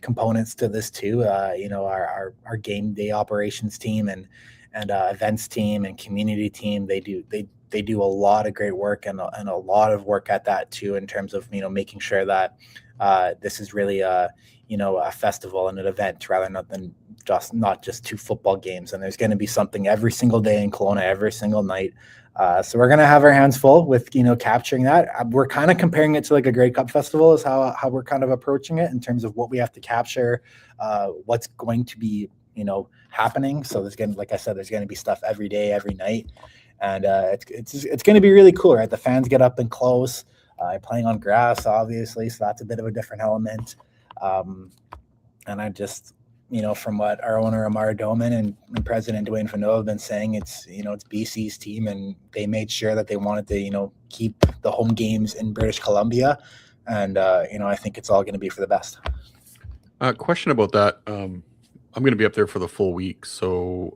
components to this too. Our game day operations team and events team and community team, they do a lot of great work and a lot of work at that too, in terms of making sure that this is really a festival and an event rather than not just 2 football games. And there's going to be something every single day in Kelowna, every single night. So we're going to have our hands full with capturing that. We're kind of comparing it to like a Grey Cup festival is how we're kind of approaching it in terms of what we have to capture, what's going to be happening. So there's like I said, there's going to be stuff every day, every night. And it's going to be really cool, right? The fans get up and close, playing on grass, obviously, so that's a bit of a different element. And I just, from what our owner Amara Doman and President Dwayne Fano have been saying, it's BC's team, and they made sure that they wanted to keep the home games in British Columbia, and I think it's all going to be for the best. Question about that. I'm going to be up there for the full week, so.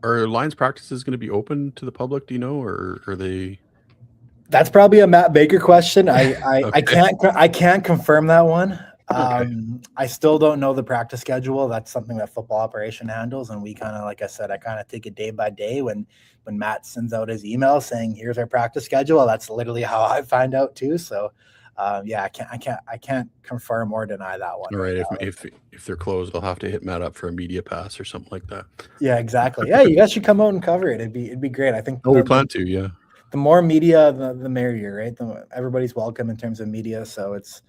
Are Lions practices going to be open to the public? Do you know, or are they? That's probably a Matt Baker question. I Okay. I can't confirm that one. Okay. I still don't know the practice schedule. That's something that football operation handles, and we kind of, like I said, I kind of take it day by day. When Matt sends out his email saying, "Here's our practice schedule," that's literally how I find out too. So, yeah, I can't confirm or deny that one. All right. If they're closed, I'll have to hit Matt up for a media pass or something like that. Yeah, exactly. Yeah, you guys should come out and cover it. It'd be great. I think. Oh, we plan to. Yeah. The more media, the merrier, right? Everybody's welcome in terms of media, so it's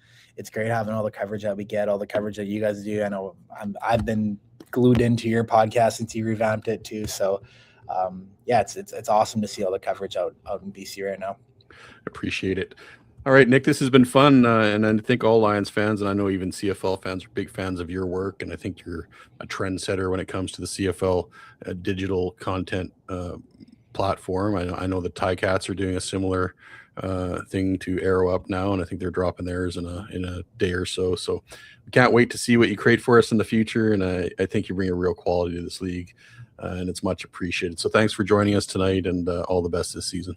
great having all the coverage that we get, all the coverage that you guys do. I know I've been glued into your podcast since you revamped it too. So, yeah, it's awesome to see all the coverage out in BC right now. Appreciate it. All right, Nick, this has been fun, and I think all Lions fans, and I know even CFL fans, are big fans of your work, and I think you're a trendsetter when it comes to the CFL digital content platform. I know the Ticats are doing a similar thing to Arrow Up now, and I think they're dropping theirs in a day or so. So we can't wait to see what you create for us in the future, and I think you bring a real quality to this league, and it's much appreciated. So thanks for joining us tonight, and all the best this season.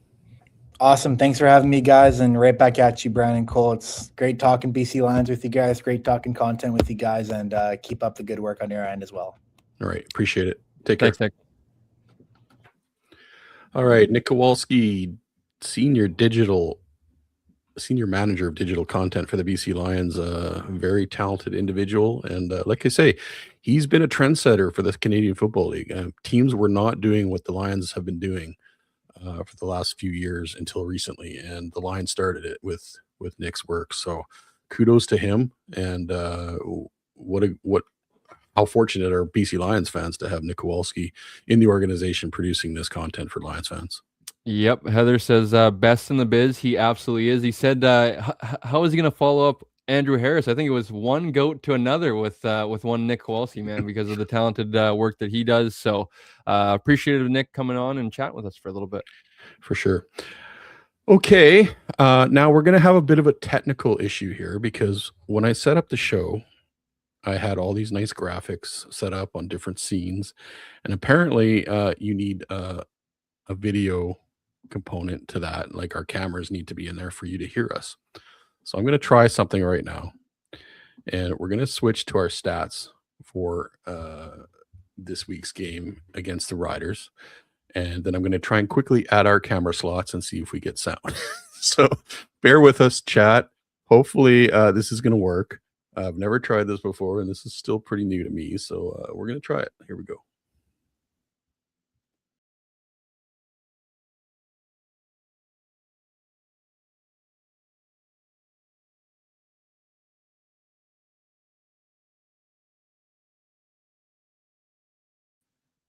Awesome. Thanks for having me, guys. And right back at you, Brian and Cole. It's great talking BC Lions with you guys. Great talking content with you guys. And keep up the good work on your end as well. All right. Appreciate it. Take care. Thanks, Nick. All right. Nik Kowalski, senior manager of digital content for the BC Lions, a very talented individual. And like I say, he's been a trendsetter for the Canadian Football League. Teams were not doing what the Lions have been doing for the last few years until recently, and the Lions started it with Nick's work. So kudos to him, and how fortunate are BC Lions fans to have Nik Kowalski in the organization producing this content for Lions fans. Yep. Heather says best in the biz. He absolutely is. He said, how is he going to follow up Andrew Harris? I think it was one goat to another with one Nik Kowalski, man, because of the talented work that he does. So appreciative Nick coming on and chat with us for a little bit. For sure. Okay. Now we're going to have a bit of a technical issue here, because when I set up the show, I had all these nice graphics set up on different scenes, and apparently you need a video component to that. Like, our cameras need to be in there for you to hear us. So I'm going to try something right now, and we're going to switch to our stats for this week's game against the Riders. And then I'm going to try and quickly add our camera slots and see if we get sound. So bear with us, chat. Hopefully this is going to work. I've never tried this before, and this is still pretty new to me. So we're going to try it. Here we go.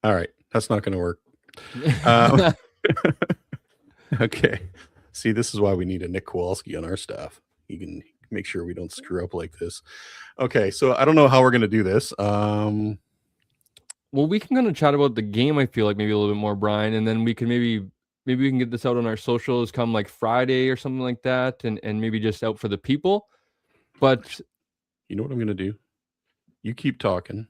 All right. That's not going to work. Okay. See, this is why we need a Nik Kowalski on our staff. He can make sure we don't screw up like this. Okay, so I don't know how we're going to do this. Well, we can kind of chat about the game, I feel like, maybe a little bit more, Brian, and then we can maybe maybe we can get this out on our socials come like Friday or something like that, and maybe just out for the people. But you know what I'm going to do? You keep talking.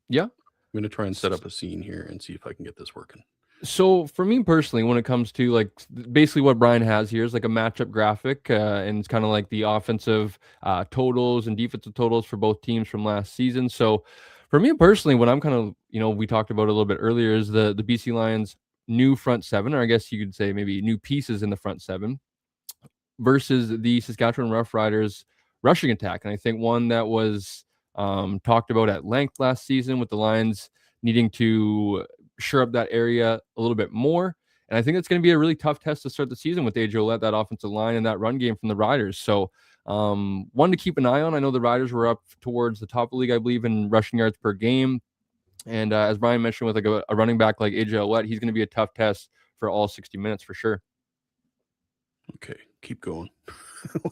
Yeah. I'm going to try and set up a scene here and see if I can get this working. So for me personally, when it comes to like basically what Brian has here is like a matchup graphic, and it's kind of like the offensive totals and defensive totals for both teams from last season. So for me personally, what I'm kind of, we talked about a little bit earlier is the BC Lions new front seven, or I guess you could say maybe new pieces in the front seven versus the Saskatchewan Roughriders rushing attack. And I think one that was talked about at length last season with the Lions needing to shore up that area a little bit more. And I think it's going to be a really tough test to start the season with AJ Ouellette, that offensive line and that run game from the Riders. So one to keep an eye on. I know the Riders were up towards the top of the league, I believe, in rushing yards per game. And as Brian mentioned, with like a running back like AJ Ouellette, he's going to be a tough test for all 60 minutes for sure. Okay, keep going.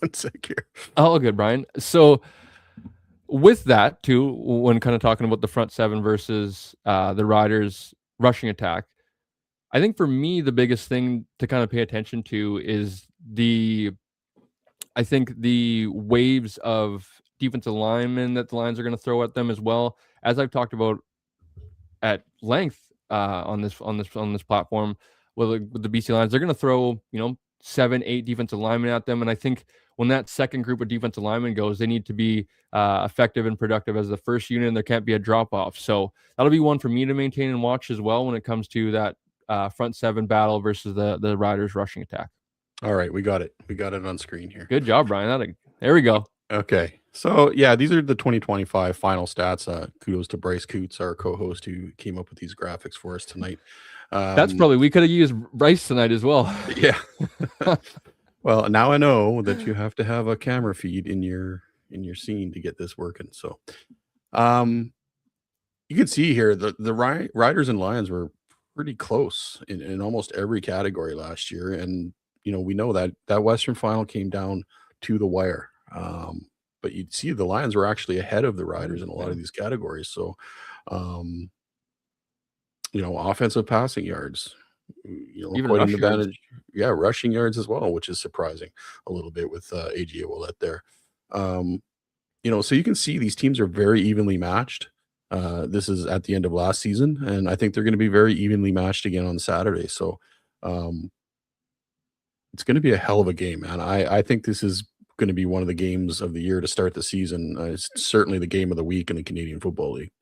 1 sec here. Oh, good, Brian. So with that, too, when kind of talking about the front seven versus the Riders rushing attack, I think for me, the biggest thing to kind of pay attention to is the waves of defensive linemen that the Lions are going to throw at them as well. As I've talked about at length on this platform with the BC Lions, they're going to throw 7-8 defensive linemen at them, and I think when that second group of defensive linemen goes, they need to be effective and productive as the first unit, and there can't be a drop off. So that'll be one for me to maintain and watch as well when it comes to that front seven battle versus the Riders rushing attack. All right, we got it. We got it on screen here. Good job, Brian. There we go. Okay. So, yeah, these are the 2025 final stats. Kudos to Bryce Coots, our co-host, who came up with these graphics for us tonight. That's probably, we could have used Bryce tonight as well. Yeah. Well, now I know that you have to have a camera feed in your scene to get this working. So, you can see here the Riders and Lions were pretty close in almost every category last year, and we know that Western final came down to the wire. But you'd see the Lions were actually ahead of the Riders in a lot of these categories. So, offensive passing yards, Even quite an rush advantage. Yeah, rushing yards as well, which is surprising a little bit with AJ Ouellette there. So you can see these teams are very evenly matched. This is at the end of last season, and I think they're going to be very evenly matched again on Saturday. So, it's going to be a hell of a game, man. I think this is going to be one of the games of the year to start the season. It's certainly the game of the week in the Canadian Football League.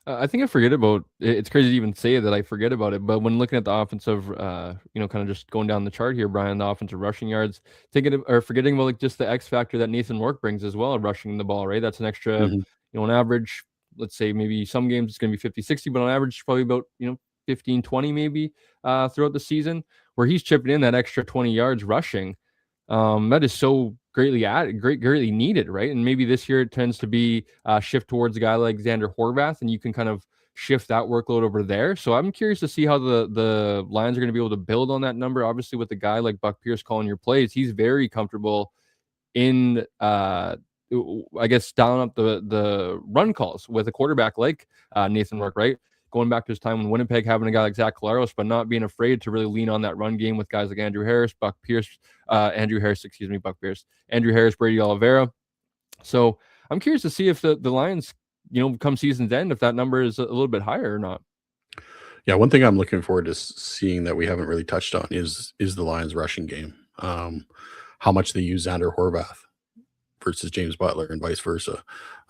I think I forget about it. It's crazy to even say that I forget about it. But when looking at the offensive, kind of just going down the chart here, Brian, the offensive rushing yards, forgetting about like just the X factor that Nathan Rourke brings as well, rushing the ball, right? That's an extra, on average, let's say maybe some games it's going to be 50, 60, but on average, it's probably about, 15, 20 maybe throughout the season, where he's chipping in that extra 20 yards rushing. That is so greatly needed, right? And maybe this year it tends to be shift towards a guy like Xander Horvath, and you can kind of shift that workload over there. So I'm curious to see how the Lions are going to be able to build on that number. Obviously, with a guy like Buck Pierce calling your plays, he's very comfortable in I guess dialing up the run calls with a quarterback like Nathan Rourke, right? Going back to his time in Winnipeg, having a guy like Zach Collaros, but not being afraid to really lean on that run game with guys like Andrew Harris, Buck Pierce, Andrew Harris, Brady Oliveira. So I'm curious to see if the Lions, come season's end, if that number is a little bit higher or not. Yeah, one thing I'm looking forward to seeing that we haven't really touched on is the Lions rushing game. How much they use Xander Horvath versus James Butler and vice versa.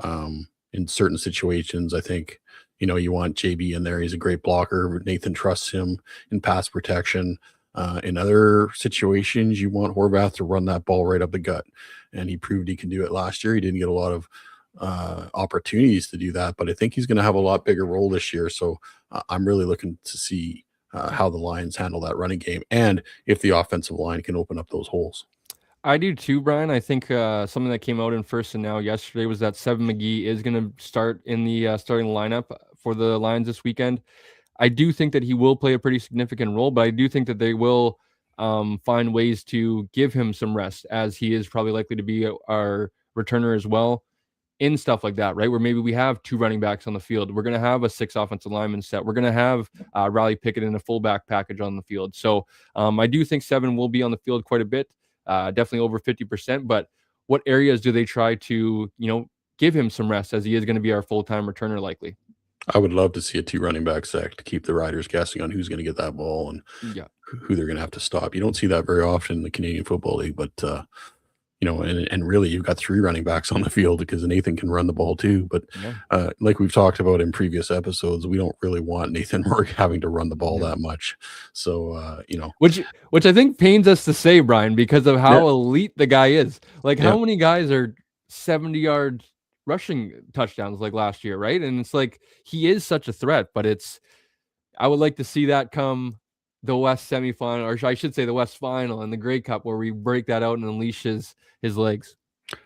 In certain situations, I think, you want JB in there. He's a great blocker. Nathan trusts him in pass protection. In other situations, you want Horvath to run that ball right up the gut. And he proved he can do it last year. He didn't get a lot of opportunities to do that, but I think he's going to have a lot bigger role this year. So I'm really looking to see how the Lions handle that running game and if the offensive line can open up those holes. I do too, Brian. I think something that came out in First and Now yesterday was that Seven McGee is going to start in the starting lineup for the Lions this weekend. I do think that he will play a pretty significant role, but I do think that they will find ways to give him some rest, as he is probably likely to be our returner as well. in stuff like that, right? Where maybe we have 2 running backs on the field. We're going to have a 6 offensive lineman set. We're going to have Riley Pickett in a fullback package on the field. So I do think 7 will be on the field quite a bit, definitely over 50%. But what areas do they try to, give him some rest, as he is going to be our full-time returner likely? I would love to see a 2 running back set to keep the Riders guessing on who's going to get that ball and who they're going to have to stop. You don't see that very often in the Canadian Football League, but and really you've got 3 running backs on the field because Nathan can run the ball too. But like we've talked about in previous episodes, we don't really want Nathan Rourke having to run the ball that much. So, which I think pains us to say, Brian, because of how elite the guy is. Like how many guys are 70-yard rushing touchdowns like last year, right? And it's like he is such a threat, but I would like to see that come the West semifinal, or I should say the West final and the Grey Cup, where we break that out and unleash his legs.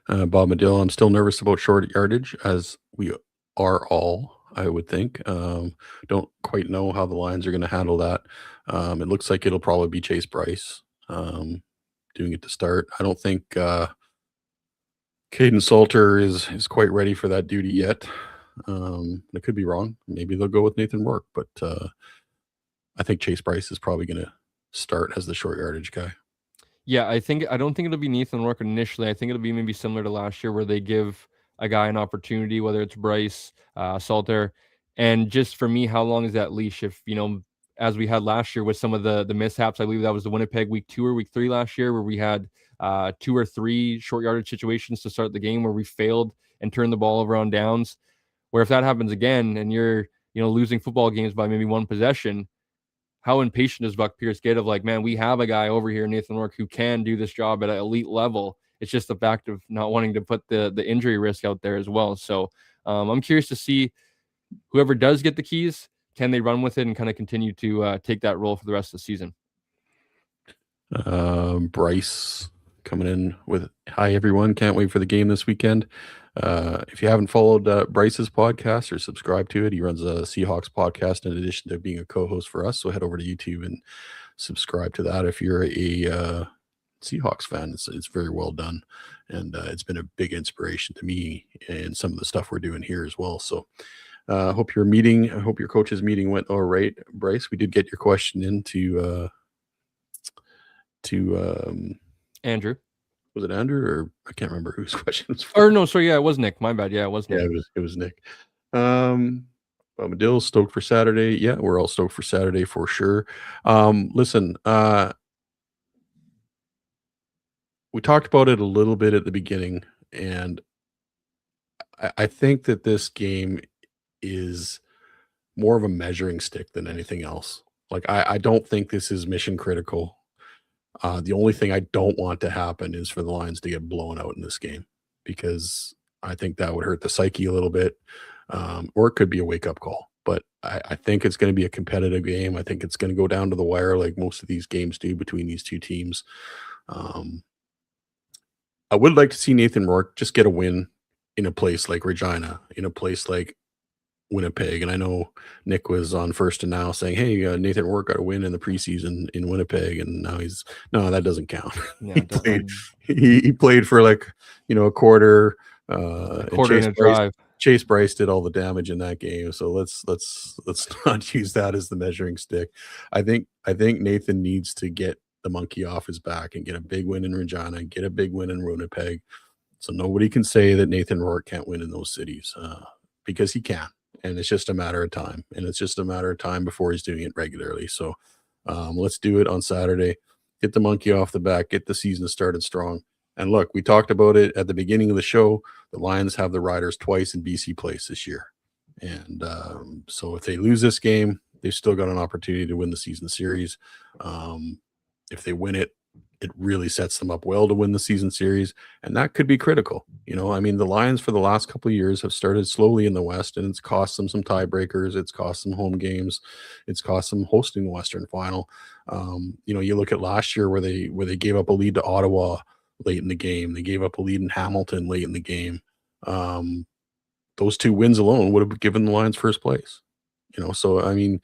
Bob Medill, I'm still nervous about short yardage, as we are all, I would think. Don't quite know how the Lions are going to handle that. It looks like it'll probably be Chase Bryce doing it to start. I don't think Caden Salter is quite ready for that duty yet. I could be wrong. Maybe they'll go with Nathan Rourke, but I think Chase Bryce is probably going to start as the short yardage guy. Yeah, I don't think it'll be Nathan Rourke initially. I think it'll be maybe similar to last year, where they give a guy an opportunity, whether it's Bryce, Salter. And just for me, how long is that leash? If, as we had last year with some of the mishaps, I believe that was the Winnipeg week 2 or week 3 last year, where we had 2 or 3 short yardage situations to start the game where we failed and turned the ball over on downs. Where if that happens again and you're, losing football games by maybe 1 possession, how impatient does Buck Pierce get of like, man, we have a guy over here, Nathan Rourke, who can do this job at an elite level. It's just the fact of not wanting to put the injury risk out there as well. So I'm curious to see whoever does get the keys, can they run with it and kind of continue to take that role for the rest of the season? Bryce coming in with, hi, everyone. Can't wait for the game this weekend. If you haven't followed Bryce's podcast or subscribed to it, he runs a Seahawks podcast in addition to being a co-host for us. So head over to YouTube and subscribe to that. If you're a Seahawks fan, it's very well done. And it's been a big inspiration to me and some of the stuff we're doing here as well. So I hope your coach's meeting went all right, Bryce. We did get your question in to Andrew. Was it Andrew, or I can't remember whose question was for. Or no, sorry, yeah, it was Nick. My bad. Yeah, it was Nick. Yeah, it was Nick. Medill, stoked for Saturday. Yeah, we're all stoked for Saturday for sure. Listen, we talked about it a little bit at the beginning, and I think that this game is more of a measuring stick than anything else. Like, I don't think this is mission critical. The only thing I don't want to happen is for the Lions to get blown out in this game, because I think that would hurt the psyche a little bit, or it could be a wake-up call. But I think it's going to be a competitive game. I think it's going to go down to the wire like most of these games do between these two teams. I would like to see Nathan Rourke just get a win in a place like Regina, in a place like Winnipeg. And I know Nick was on First and Now saying, hey, Nathan Rourke got a win in the preseason in Winnipeg, and now no, that doesn't count. Yeah, he played for like a quarter, and a drive. Chase Bryce did all the damage in that game, so let's not use that as the measuring stick. I think Nathan needs to get the monkey off his back and get a big win in Regina and get a big win in Winnipeg, so nobody can say that Nathan Rourke can't win in those cities, because he can. And it's just a matter of time. And it's just a matter of time before he's doing it regularly. So let's do it on Saturday. Get the monkey off the back. Get the season started strong. And look, we talked about it at the beginning of the show. The Lions have the Riders twice in BC Place this year. And so if they lose this game, they've still got an opportunity to win the season series. If they win it, it really sets them up well to win the season series, and that could be critical. I mean, the Lions for the last couple of years have started slowly in the West, and it's cost them some tiebreakers. It's cost them home games. It's cost them hosting the Western Final. You look at last year where they gave up a lead to Ottawa late in the game. They gave up a lead in Hamilton late in the game. Those 2 wins alone would have given the Lions first place. So I mean,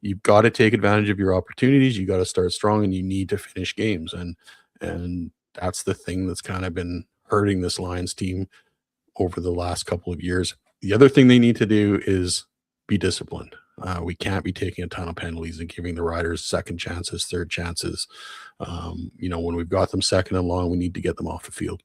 you've got to take advantage of your opportunities. You got to start strong, and you need to finish games. And that's the thing that's kind of been hurting this Lions team over the last couple of years. The other thing they need to do is be disciplined. We can't be taking a ton of penalties and giving the riders second chances, third chances. When we've got them second and long, we need to get them off the field.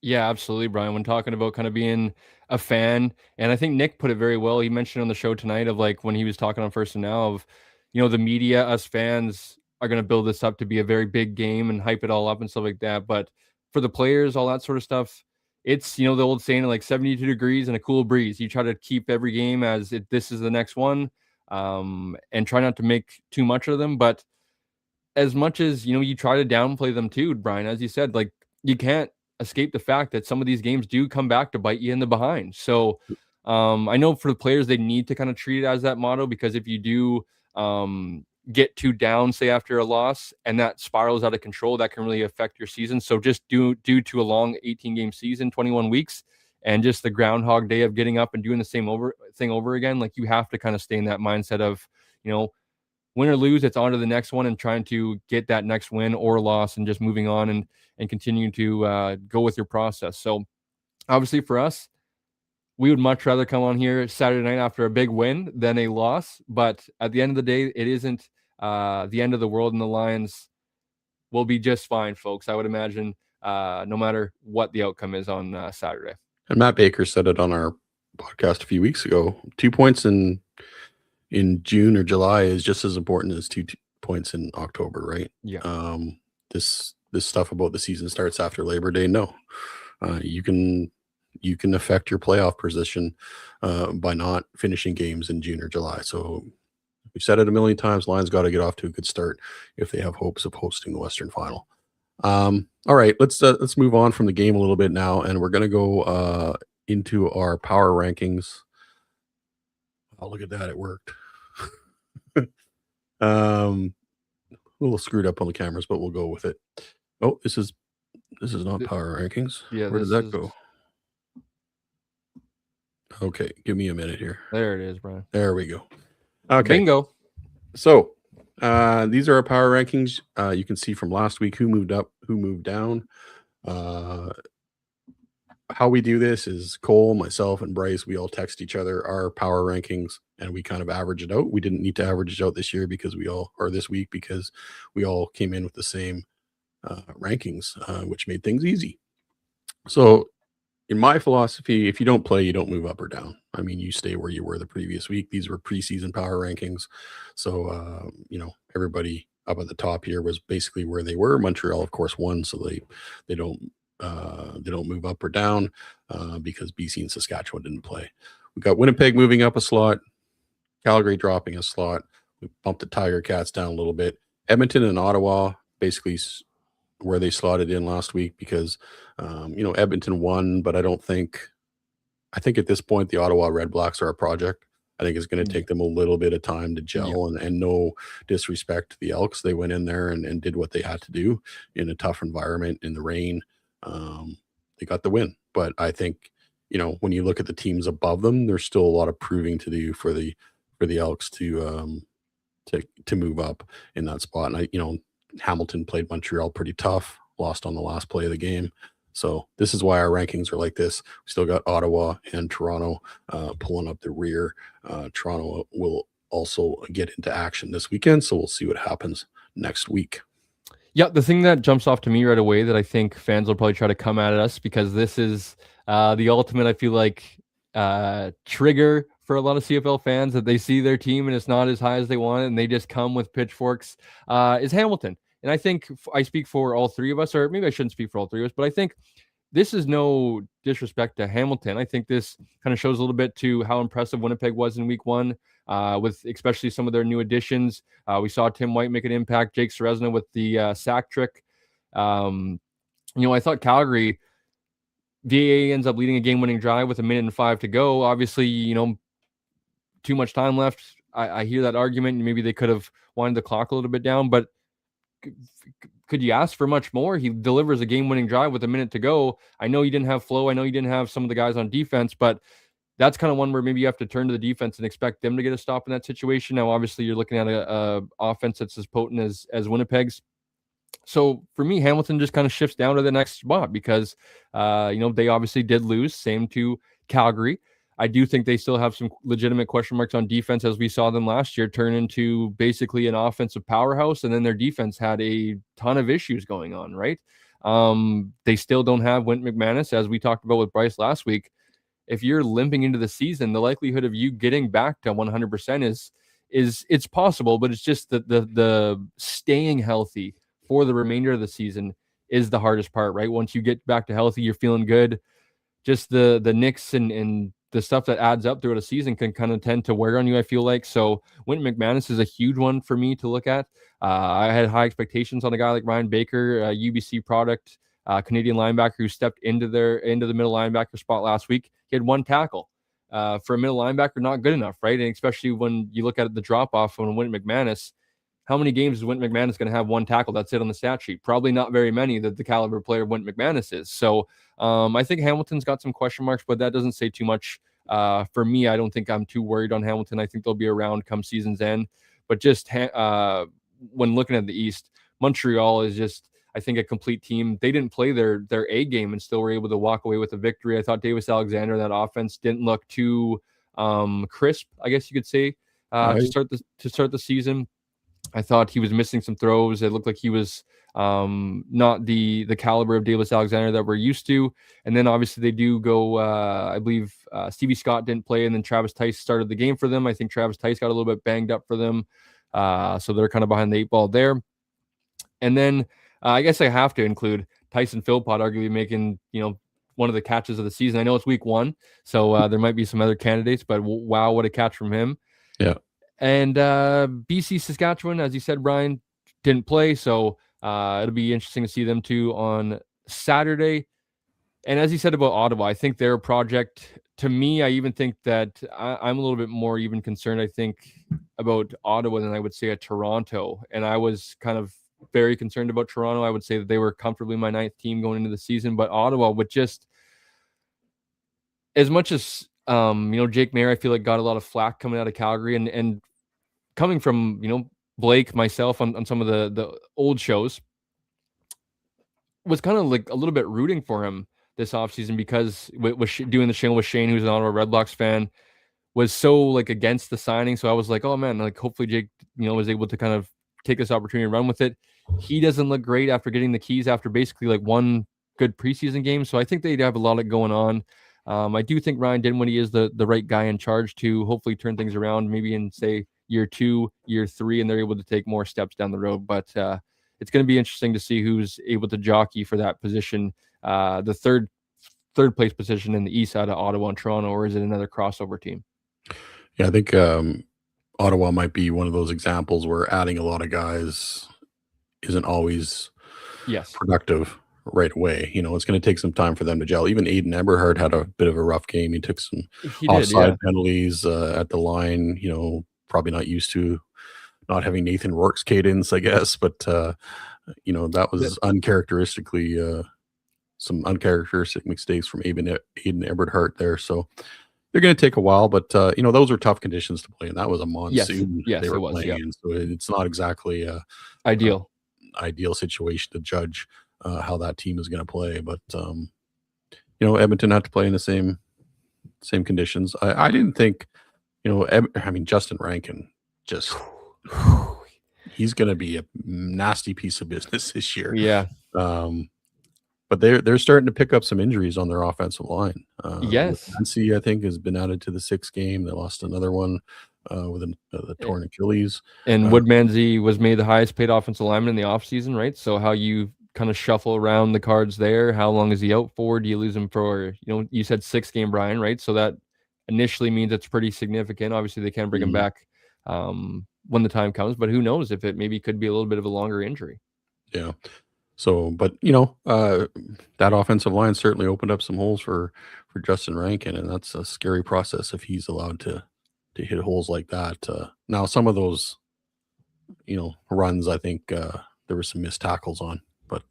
Yeah, absolutely, Brian. When talking about kind of being a fan, and I think Nick put it very well. He mentioned on the show tonight of like when he was talking on First and Now of, the media, us fans are going to build this up to be a very big game and hype it all up and stuff like that. But for the players, all that sort of stuff, it's, the old saying like 72 degrees and a cool breeze. You try to keep every game as this is the next one, and try not to make too much of them. But as much as, you try to downplay them too, Brian, as you said, like you can't escape the fact that some of these games do come back to bite you in the behind. So I know for the players, they need to kind of treat it as that motto, because if you do get too down, say after a loss, and that spirals out of control, that can really affect your season. So just due to a long 18-game season, 21 weeks, and just the Groundhog Day of getting up and doing the same thing over again, like you have to kind of stay in that mindset of, win or lose, it's on to the next one and trying to get that next win or loss and just moving on and continue to go with your process. So obviously for us, we would much rather come on here Saturday night after a big win than a loss. But at the end of the day, it isn't the end of the world, and the Lions will be just fine, folks. I would imagine no matter what the outcome is on Saturday. And Matt Baker said it on our podcast a few weeks ago. 2 points in June or July is just as important as 2 points in October, right? Yeah. This stuff about the season starts after Labor Day. No, you can affect your playoff position by not finishing games in June or July. So we've said it a million times. Lions got to get off to a good start if they have hopes of hosting the Western Final. All right, let's move on from the game a little bit now, and we're going to go into our power rankings. Oh, look at that! It worked. A little screwed up on the cameras, but we'll go with it. Oh, this is not power rankings. Yeah, where did that go? Okay, give me a minute here. There it is, Brian. There we go. Okay, bingo. So these are our power rankings. You can see from last week who moved up, who moved down. How we do this is Cole, myself, and Bryce, we all text each other our power rankings, and we kind of average it out. We didn't need to average it out this week because we all came in with the same rankings, which made things easy. So in my philosophy, if you don't play, you don't move up or down. I mean, you stay where you were the previous week. These were preseason power rankings. So, everybody up at the top here was basically where they were. Montreal, of course, won, so they don't move up or down because BC and Saskatchewan didn't play. We got Winnipeg moving up a slot, Calgary dropping a slot. We bumped the Tiger Cats down a little bit. Edmonton and Ottawa basically where they slotted in last week because, Edmonton won, but I think at this point the Ottawa Red Blacks are a project. I think it's going to take them a little bit of time to gel, and no disrespect to the Elks. They went in there and did what they had to do in a tough environment in the rain. They got the win, but I think, when you look at the teams above them, there's still a lot of proving to do for the Elks to move up in that spot. And Hamilton played Montreal pretty tough, lost on the last play of the game. So this is why our rankings are like this. We still got Ottawa and Toronto pulling up the rear. Toronto will also get into action this weekend, so we'll see what happens next week. Yeah, the thing that jumps off to me right away that I think fans will probably try to come at us, because this is the ultimate, I feel like, trigger for a lot of CFL fans, that they see their team and it's not as high as they want it, and they just come with pitchforks, is Hamilton. And I think I speak for all three of us, or maybe I shouldn't speak for all three of us, but I think this is no disrespect to Hamilton. I think this kind of shows a little bit to how impressive Winnipeg was in week one, with especially some of their new additions. We saw Tim White make an impact, Jake Serezna with the sack trick. I thought Calgary, VAA ends up leading a game-winning drive with 1:05 to go. Obviously, too much time left. I hear that argument. Maybe they could have wound the clock a little bit down, but could you ask for much more? He delivers a game-winning drive with 1 minute to go. I know you didn't have flow. I know you didn't have some of the guys on defense, but that's kind of one where maybe you have to turn to the defense and expect them to get a stop in that situation. Now, obviously, you're looking at a offense that's as potent as Winnipeg's. So for me, Hamilton just kind of shifts down to the next spot because, they obviously did lose. Same to Calgary. I do think they still have some legitimate question marks on defense, as we saw them last year turn into basically an offensive powerhouse. And then their defense had a ton of issues going on, right? They still don't have Wint McManus, as we talked about with Bryce last week. If you're limping into the season, the likelihood of you getting back to 100% is it's possible, but it's just the staying healthy for the remainder of the season is the hardest part, right? Once you get back to healthy, you're feeling good. Just the nicks and the stuff that adds up throughout a season can kind of tend to wear on you, I feel like. So Wint McManus is a huge one for me to look at. I had high expectations on a guy like Ryan Baker, UBC product, Canadian linebacker who stepped into the middle linebacker spot last week. He had 1 tackle. For a middle linebacker, not good enough, right? And especially when you look at the drop-off on Wint McManus, how many games is Wint McManus going to have 1 tackle? That's it on the stat sheet. Probably not very many that the caliber player Wint McManus is. So I think Hamilton's got some question marks, but that doesn't say too much. For me, I don't think I'm too worried on Hamilton. I think they'll be around come season's end. But just when looking at the East, Montreal is just, I think, a complete team. They didn't play their A game and still were able to walk away with a victory. I thought Davis Alexander, that offense didn't look too crisp, I guess you could say, to start the season. I thought he was missing some throws. It looked like he was not the caliber of Davis Alexander that we're used to. And then obviously they do go, I believe Stevie Scott didn't play, and then Travis Tice started the game for them. I think Travis Tice got a little bit banged up for them. So they're kind of behind the 8 ball there. And then I guess I have to include Tyson Philpott, arguably making, one of the catches of the season. I know it's week 1, so there might be some other candidates, but wow, what a catch from him. Yeah. And BC Saskatchewan, as you said, Brian, didn't play, so it'll be interesting to see them too on Saturday. And as you said about Ottawa, I think their project, to me, I even think that I'm a little bit more even concerned, I think, about Ottawa than I would say at Toronto. And I was kind of very concerned about Toronto. I would say that they were comfortably my 9th team going into the season, but Ottawa, with just as much as Jake Mayer, I feel like got a lot of flack coming out of Calgary, and coming from Blake, myself on some of the old shows, was kind of like a little bit rooting for him this offseason because doing the show with Shane, who's an Ottawa Redblacks fan, was so like against the signing. So I was like, oh man, like hopefully Jake was able to kind of take this opportunity and run with it. He doesn't look great after getting the keys after basically like 1 good preseason game. So I think they'd have a lot of going on. I do think Ryan Dinwiddie is the right guy in charge to hopefully turn things around, maybe in say year 2, year 3, and they're able to take more steps down the road. But it's going to be interesting to see who's able to jockey for that position, the third place position in the east side of Ottawa and Toronto, or is it another crossover team? Yeah, I think Ottawa might be one of those examples where adding a lot of guys isn't always productive right away. It's going to take some time for them to gel. Even Aiden Eberhard had a bit of a rough game. He took some offside penalties at the line, probably not used to not having Nathan Rourke's cadence, I guess, but that was uncharacteristically some uncharacteristic mistakes from Aiden Eberhard there. So they're going to take a while, but those were tough conditions to play, and that was a monsoon. Yes, they were it was. playing in, so it's not exactly a ideal situation to judge how that team is going to play. But Edmonton had to play in the same conditions. I didn't think, Justin Rankin just he's going to be a nasty piece of business this year. Yeah. But they're starting to pick up some injuries on their offensive line. Yes. Nancy, I think, has been added to the 6th game. They lost another one with a torn Achilles. And Woodmansey was made the highest paid offensive lineman in the offseason, right? So how you kind of shuffle around the cards there. How long is he out for? Do you lose him for, you said 6th game, Brian, right? So that initially means it's pretty significant. Obviously, they can bring him back when the time comes, but who knows if it maybe could be a little bit of a longer injury. Yeah. So, but that offensive line certainly opened up some holes for Justin Rankin, and that's a scary process if he's allowed to hit holes like that. Now, some of those, runs, I think there were some missed tackles on, but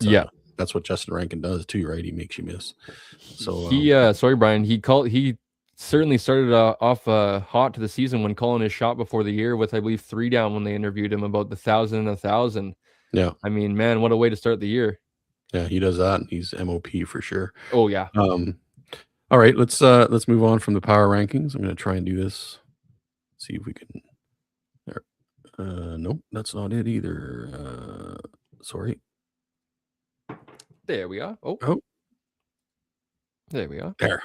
that's what Justin Rankin does too, right? He makes you miss. So he, sorry, Brian, he certainly started off hot to the season when calling his shot before the year with, I believe, 3 down when they interviewed him about the 1,000 and 1,000. Yeah. I mean, man, what a way to start the year. Yeah, he does that. He's MOP for sure. Oh yeah. All right, let's move on from the power rankings. I'm going to try and do this. See if we can. Nope, that's not it either. Sorry. There we are. Oh, There we are. there.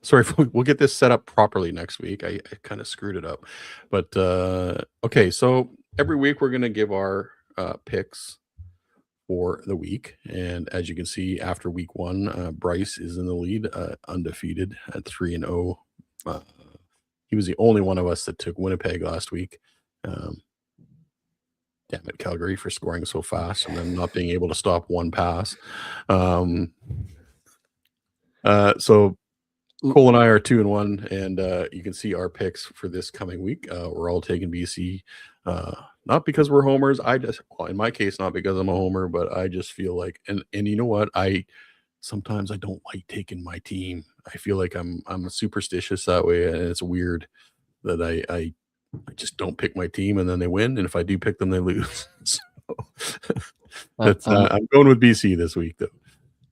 Sorry, we'll get this set up properly next week. I kind of screwed it up, but okay. So every week we're going to give our picks for the week, and as you can see, after week 1, Bryce is in the lead, undefeated at 3-0. He was the only one of us that took Winnipeg last week. Damn it, Calgary, for scoring so fast and then not being able to stop one pass. So Cole and I are 2-1, and you can see our picks for this coming week. We're all taking BC, not because we're homers. Well, in my case, not because I'm a homer, but I just feel like, and you know what? Sometimes I don't like taking my team. I feel like I'm superstitious that way, and it's weird that I just don't pick my team and then they win, and if I do pick them, they lose. So I'm going with BC this week, though.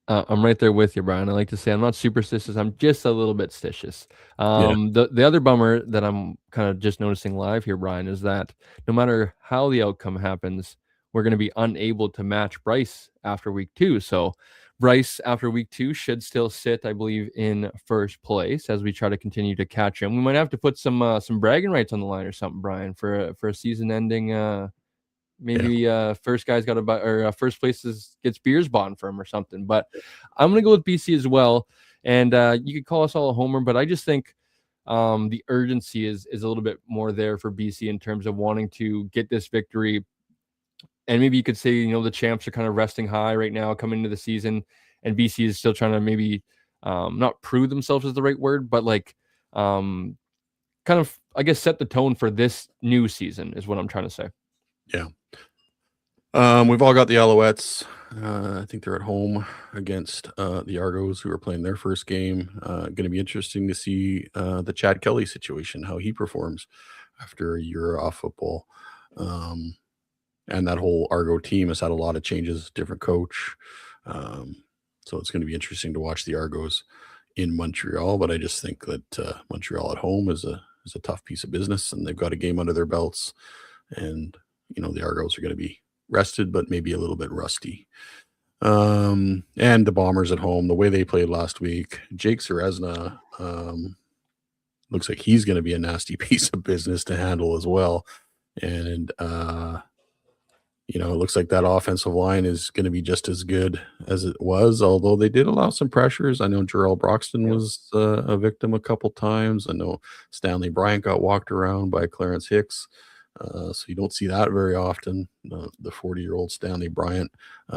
I'm right there with you, Brian. I like to say I'm not superstitious. I'm just a little bit stitious. The other bummer that I'm kind of just noticing live here, Brian, is that no matter how the outcome happens, we're going to be unable to match Bryce after week 2. So Bryce after week 2 should still sit, I believe, in first place as we try to continue to catch him. We might have to put some bragging rights on the line or something, Brian, for a season-ending. Maybe first guy's got first place gets beers bought for him or something. But I'm gonna go with BC as well. And you could call us all a homer, but I just think the urgency is a little bit more there for BC in terms of wanting to get this victory. And maybe you could say, the champs are kind of resting high right now coming into the season, and BC is still trying to maybe not prove themselves is the right word, but like kind of, I guess, set the tone for this new season is what I'm trying to say. Yeah. We've all got the Alouettes. I think they're at home against the Argos, who are playing their first game. Going to be interesting to see the Chad Kelly situation, how he performs after a year off football. And that whole Argo team has had a lot of changes, different coach. So it's going to be interesting to watch the Argos in Montreal. But I just think that Montreal at home is a tough piece of business, and they've got a game under their belts. And the Argos are going to be rested, but maybe a little bit rusty. And the Bombers at home, the way they played last week, Jake Serezna looks like he's going to be a nasty piece of business to handle as well. And, it looks like that offensive line is going to be just as good as it was, although they did allow some pressures. I know Jarrell Broxton was a victim a couple times. I know Stanley Bryant got walked around by Clarence Hicks. So you don't see that very often. The 40-year-old Stanley Bryant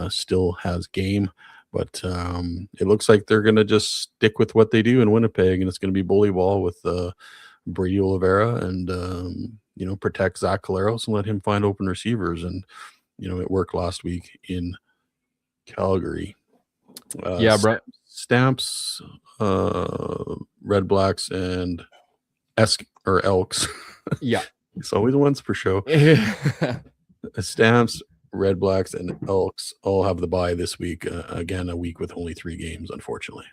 still has game, but it looks like they're going to just stick with what they do in Winnipeg, and it's going to be bully ball with Brady Oliveira and, protect Zach Collaros and let him find open receivers. And, it worked last week in Calgary. Bro. Stamps, Red Blacks, and Elks. Yeah. It's always once per show. Stamps, Red Blacks, and Elks all have the bye this week. Again, a week with only 3 games, unfortunately.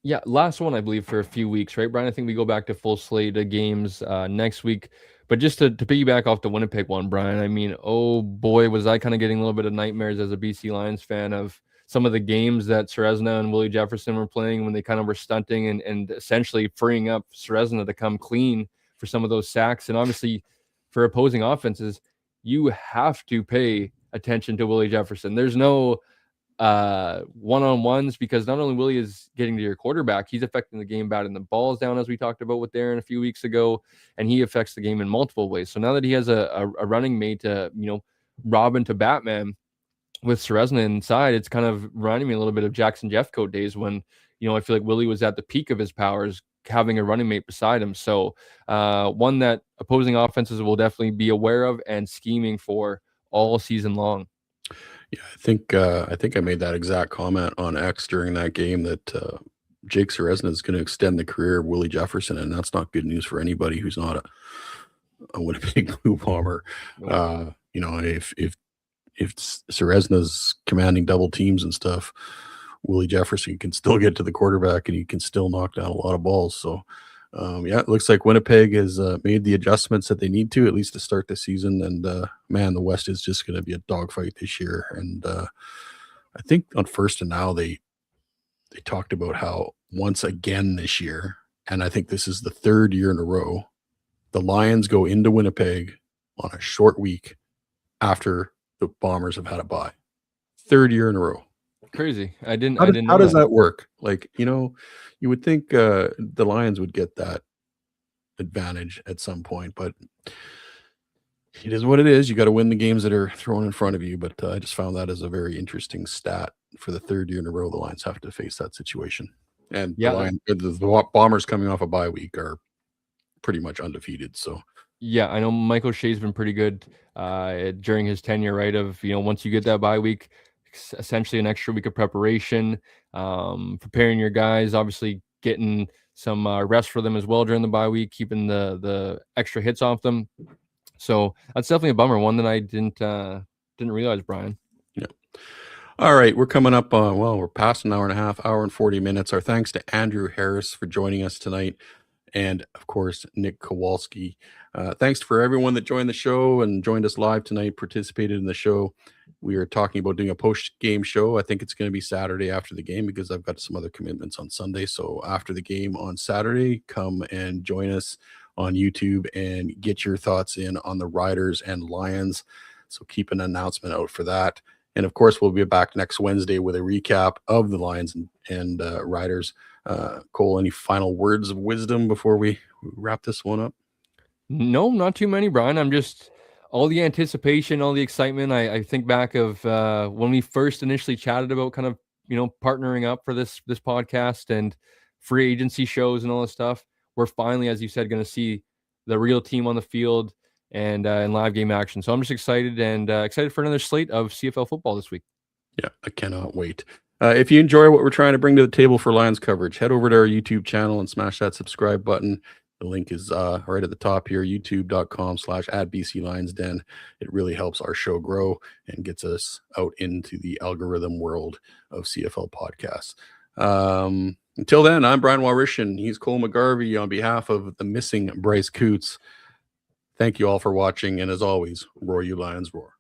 Yeah, last one, I believe, for a few weeks, right, Brian? I think we go back to full slate of games next week. But just to piggyback off the Winnipeg one, Brian, I mean, oh boy, was I kind of getting a little bit of nightmares as a BC Lions fan of some of the games that Serezna and Willie Jefferson were playing when they kind of were stunting and essentially freeing up Serezna to come clean for some of those sacks. And obviously, for opposing offenses, you have to pay attention to Willie Jefferson. There's no one-on-ones, because not only Willie is getting to your quarterback, he's affecting the game batting the balls down, as we talked about with Darren a few weeks ago, and he affects the game in multiple ways. So now that he has a running mate to, Robin to Batman with Serezna inside, it's kind of reminding me a little bit of Jackson Jeffcoat days when, I feel like Willie was at the peak of his powers, having a running mate beside him. So one that opposing offenses will definitely be aware of and scheming for all season long. Yeah, I think I made that exact comment on X during that game that Jake Serezna is going to extend the career of Willie Jefferson, and that's not good news for anybody who's not a Winnipeg Blue Bomber. If if Serezna's commanding double teams and stuff, Willie Jefferson can still get to the quarterback and he can still knock down a lot of balls. So, yeah, it looks like Winnipeg has made the adjustments that they need to, at least to start the season. And man, the West is just going to be a dogfight this year. And I think on First and Now they talked about how once again this year, and I think this is the third year in a row, the Lions go into Winnipeg on a short week after the Bombers have had a bye. Third year in a row. Crazy. I How didn't how know does that. that work? Like, you would think the Lions would get that advantage at some point, but it is what it is. You got to win the games that are thrown in front of you. But I just found that as a very interesting stat. For the third year in a row, the Lions have to face that situation. And Yeah. the Bombers coming off a bye week are pretty much undefeated. So Yeah, I know Michael Shea's been pretty good during his tenure, right? Of, once you get that bye week, essentially an extra week of preparation, preparing your guys, obviously getting some rest for them as well during the bye week, keeping the extra hits off them. So that's definitely a bummer, one that I didn't realize, Brian. yeah. All right, we're coming up on, we're past an hour and a half, hour and 40 minutes. Our thanks to Andrew Harris for joining us tonight. And of course, Nik Kowalski. Thanks for everyone that joined the show and joined us live tonight, participated in the show. We are talking about doing a post-game show. I think it's going to be Saturday after the game because I've got some other commitments on Sunday. So after the game on Saturday, come and join us on YouTube and get your thoughts in on the Riders and Lions. So keep an announcement out for that. And of course, we'll be back next Wednesday with a recap of the Lions and Riders. Cole, any final words of wisdom before we wrap this one up? No, not too many, Brian. I'm just all the anticipation, all the excitement. I think back of when we first initially chatted about kind of partnering up for this podcast and free agency shows and all this stuff. We're finally, as you said, going to see the real team on the field and in live game action. So I'm just excited and excited for another slate of CFL football this week. Yeah, I cannot wait. If you enjoy what we're trying to bring to the table for Lions coverage, head over to our YouTube channel and smash that subscribe button. The link is right at the top here, youtube.com/@BCLionsDen. It really helps our show grow and gets us out into the algorithm world of CFL podcasts. Until then, I'm Brian Warishin. He's Cole McGarvey on behalf of the missing Bryce Coots. Thank you all for watching. And as always, roar you Lions roar.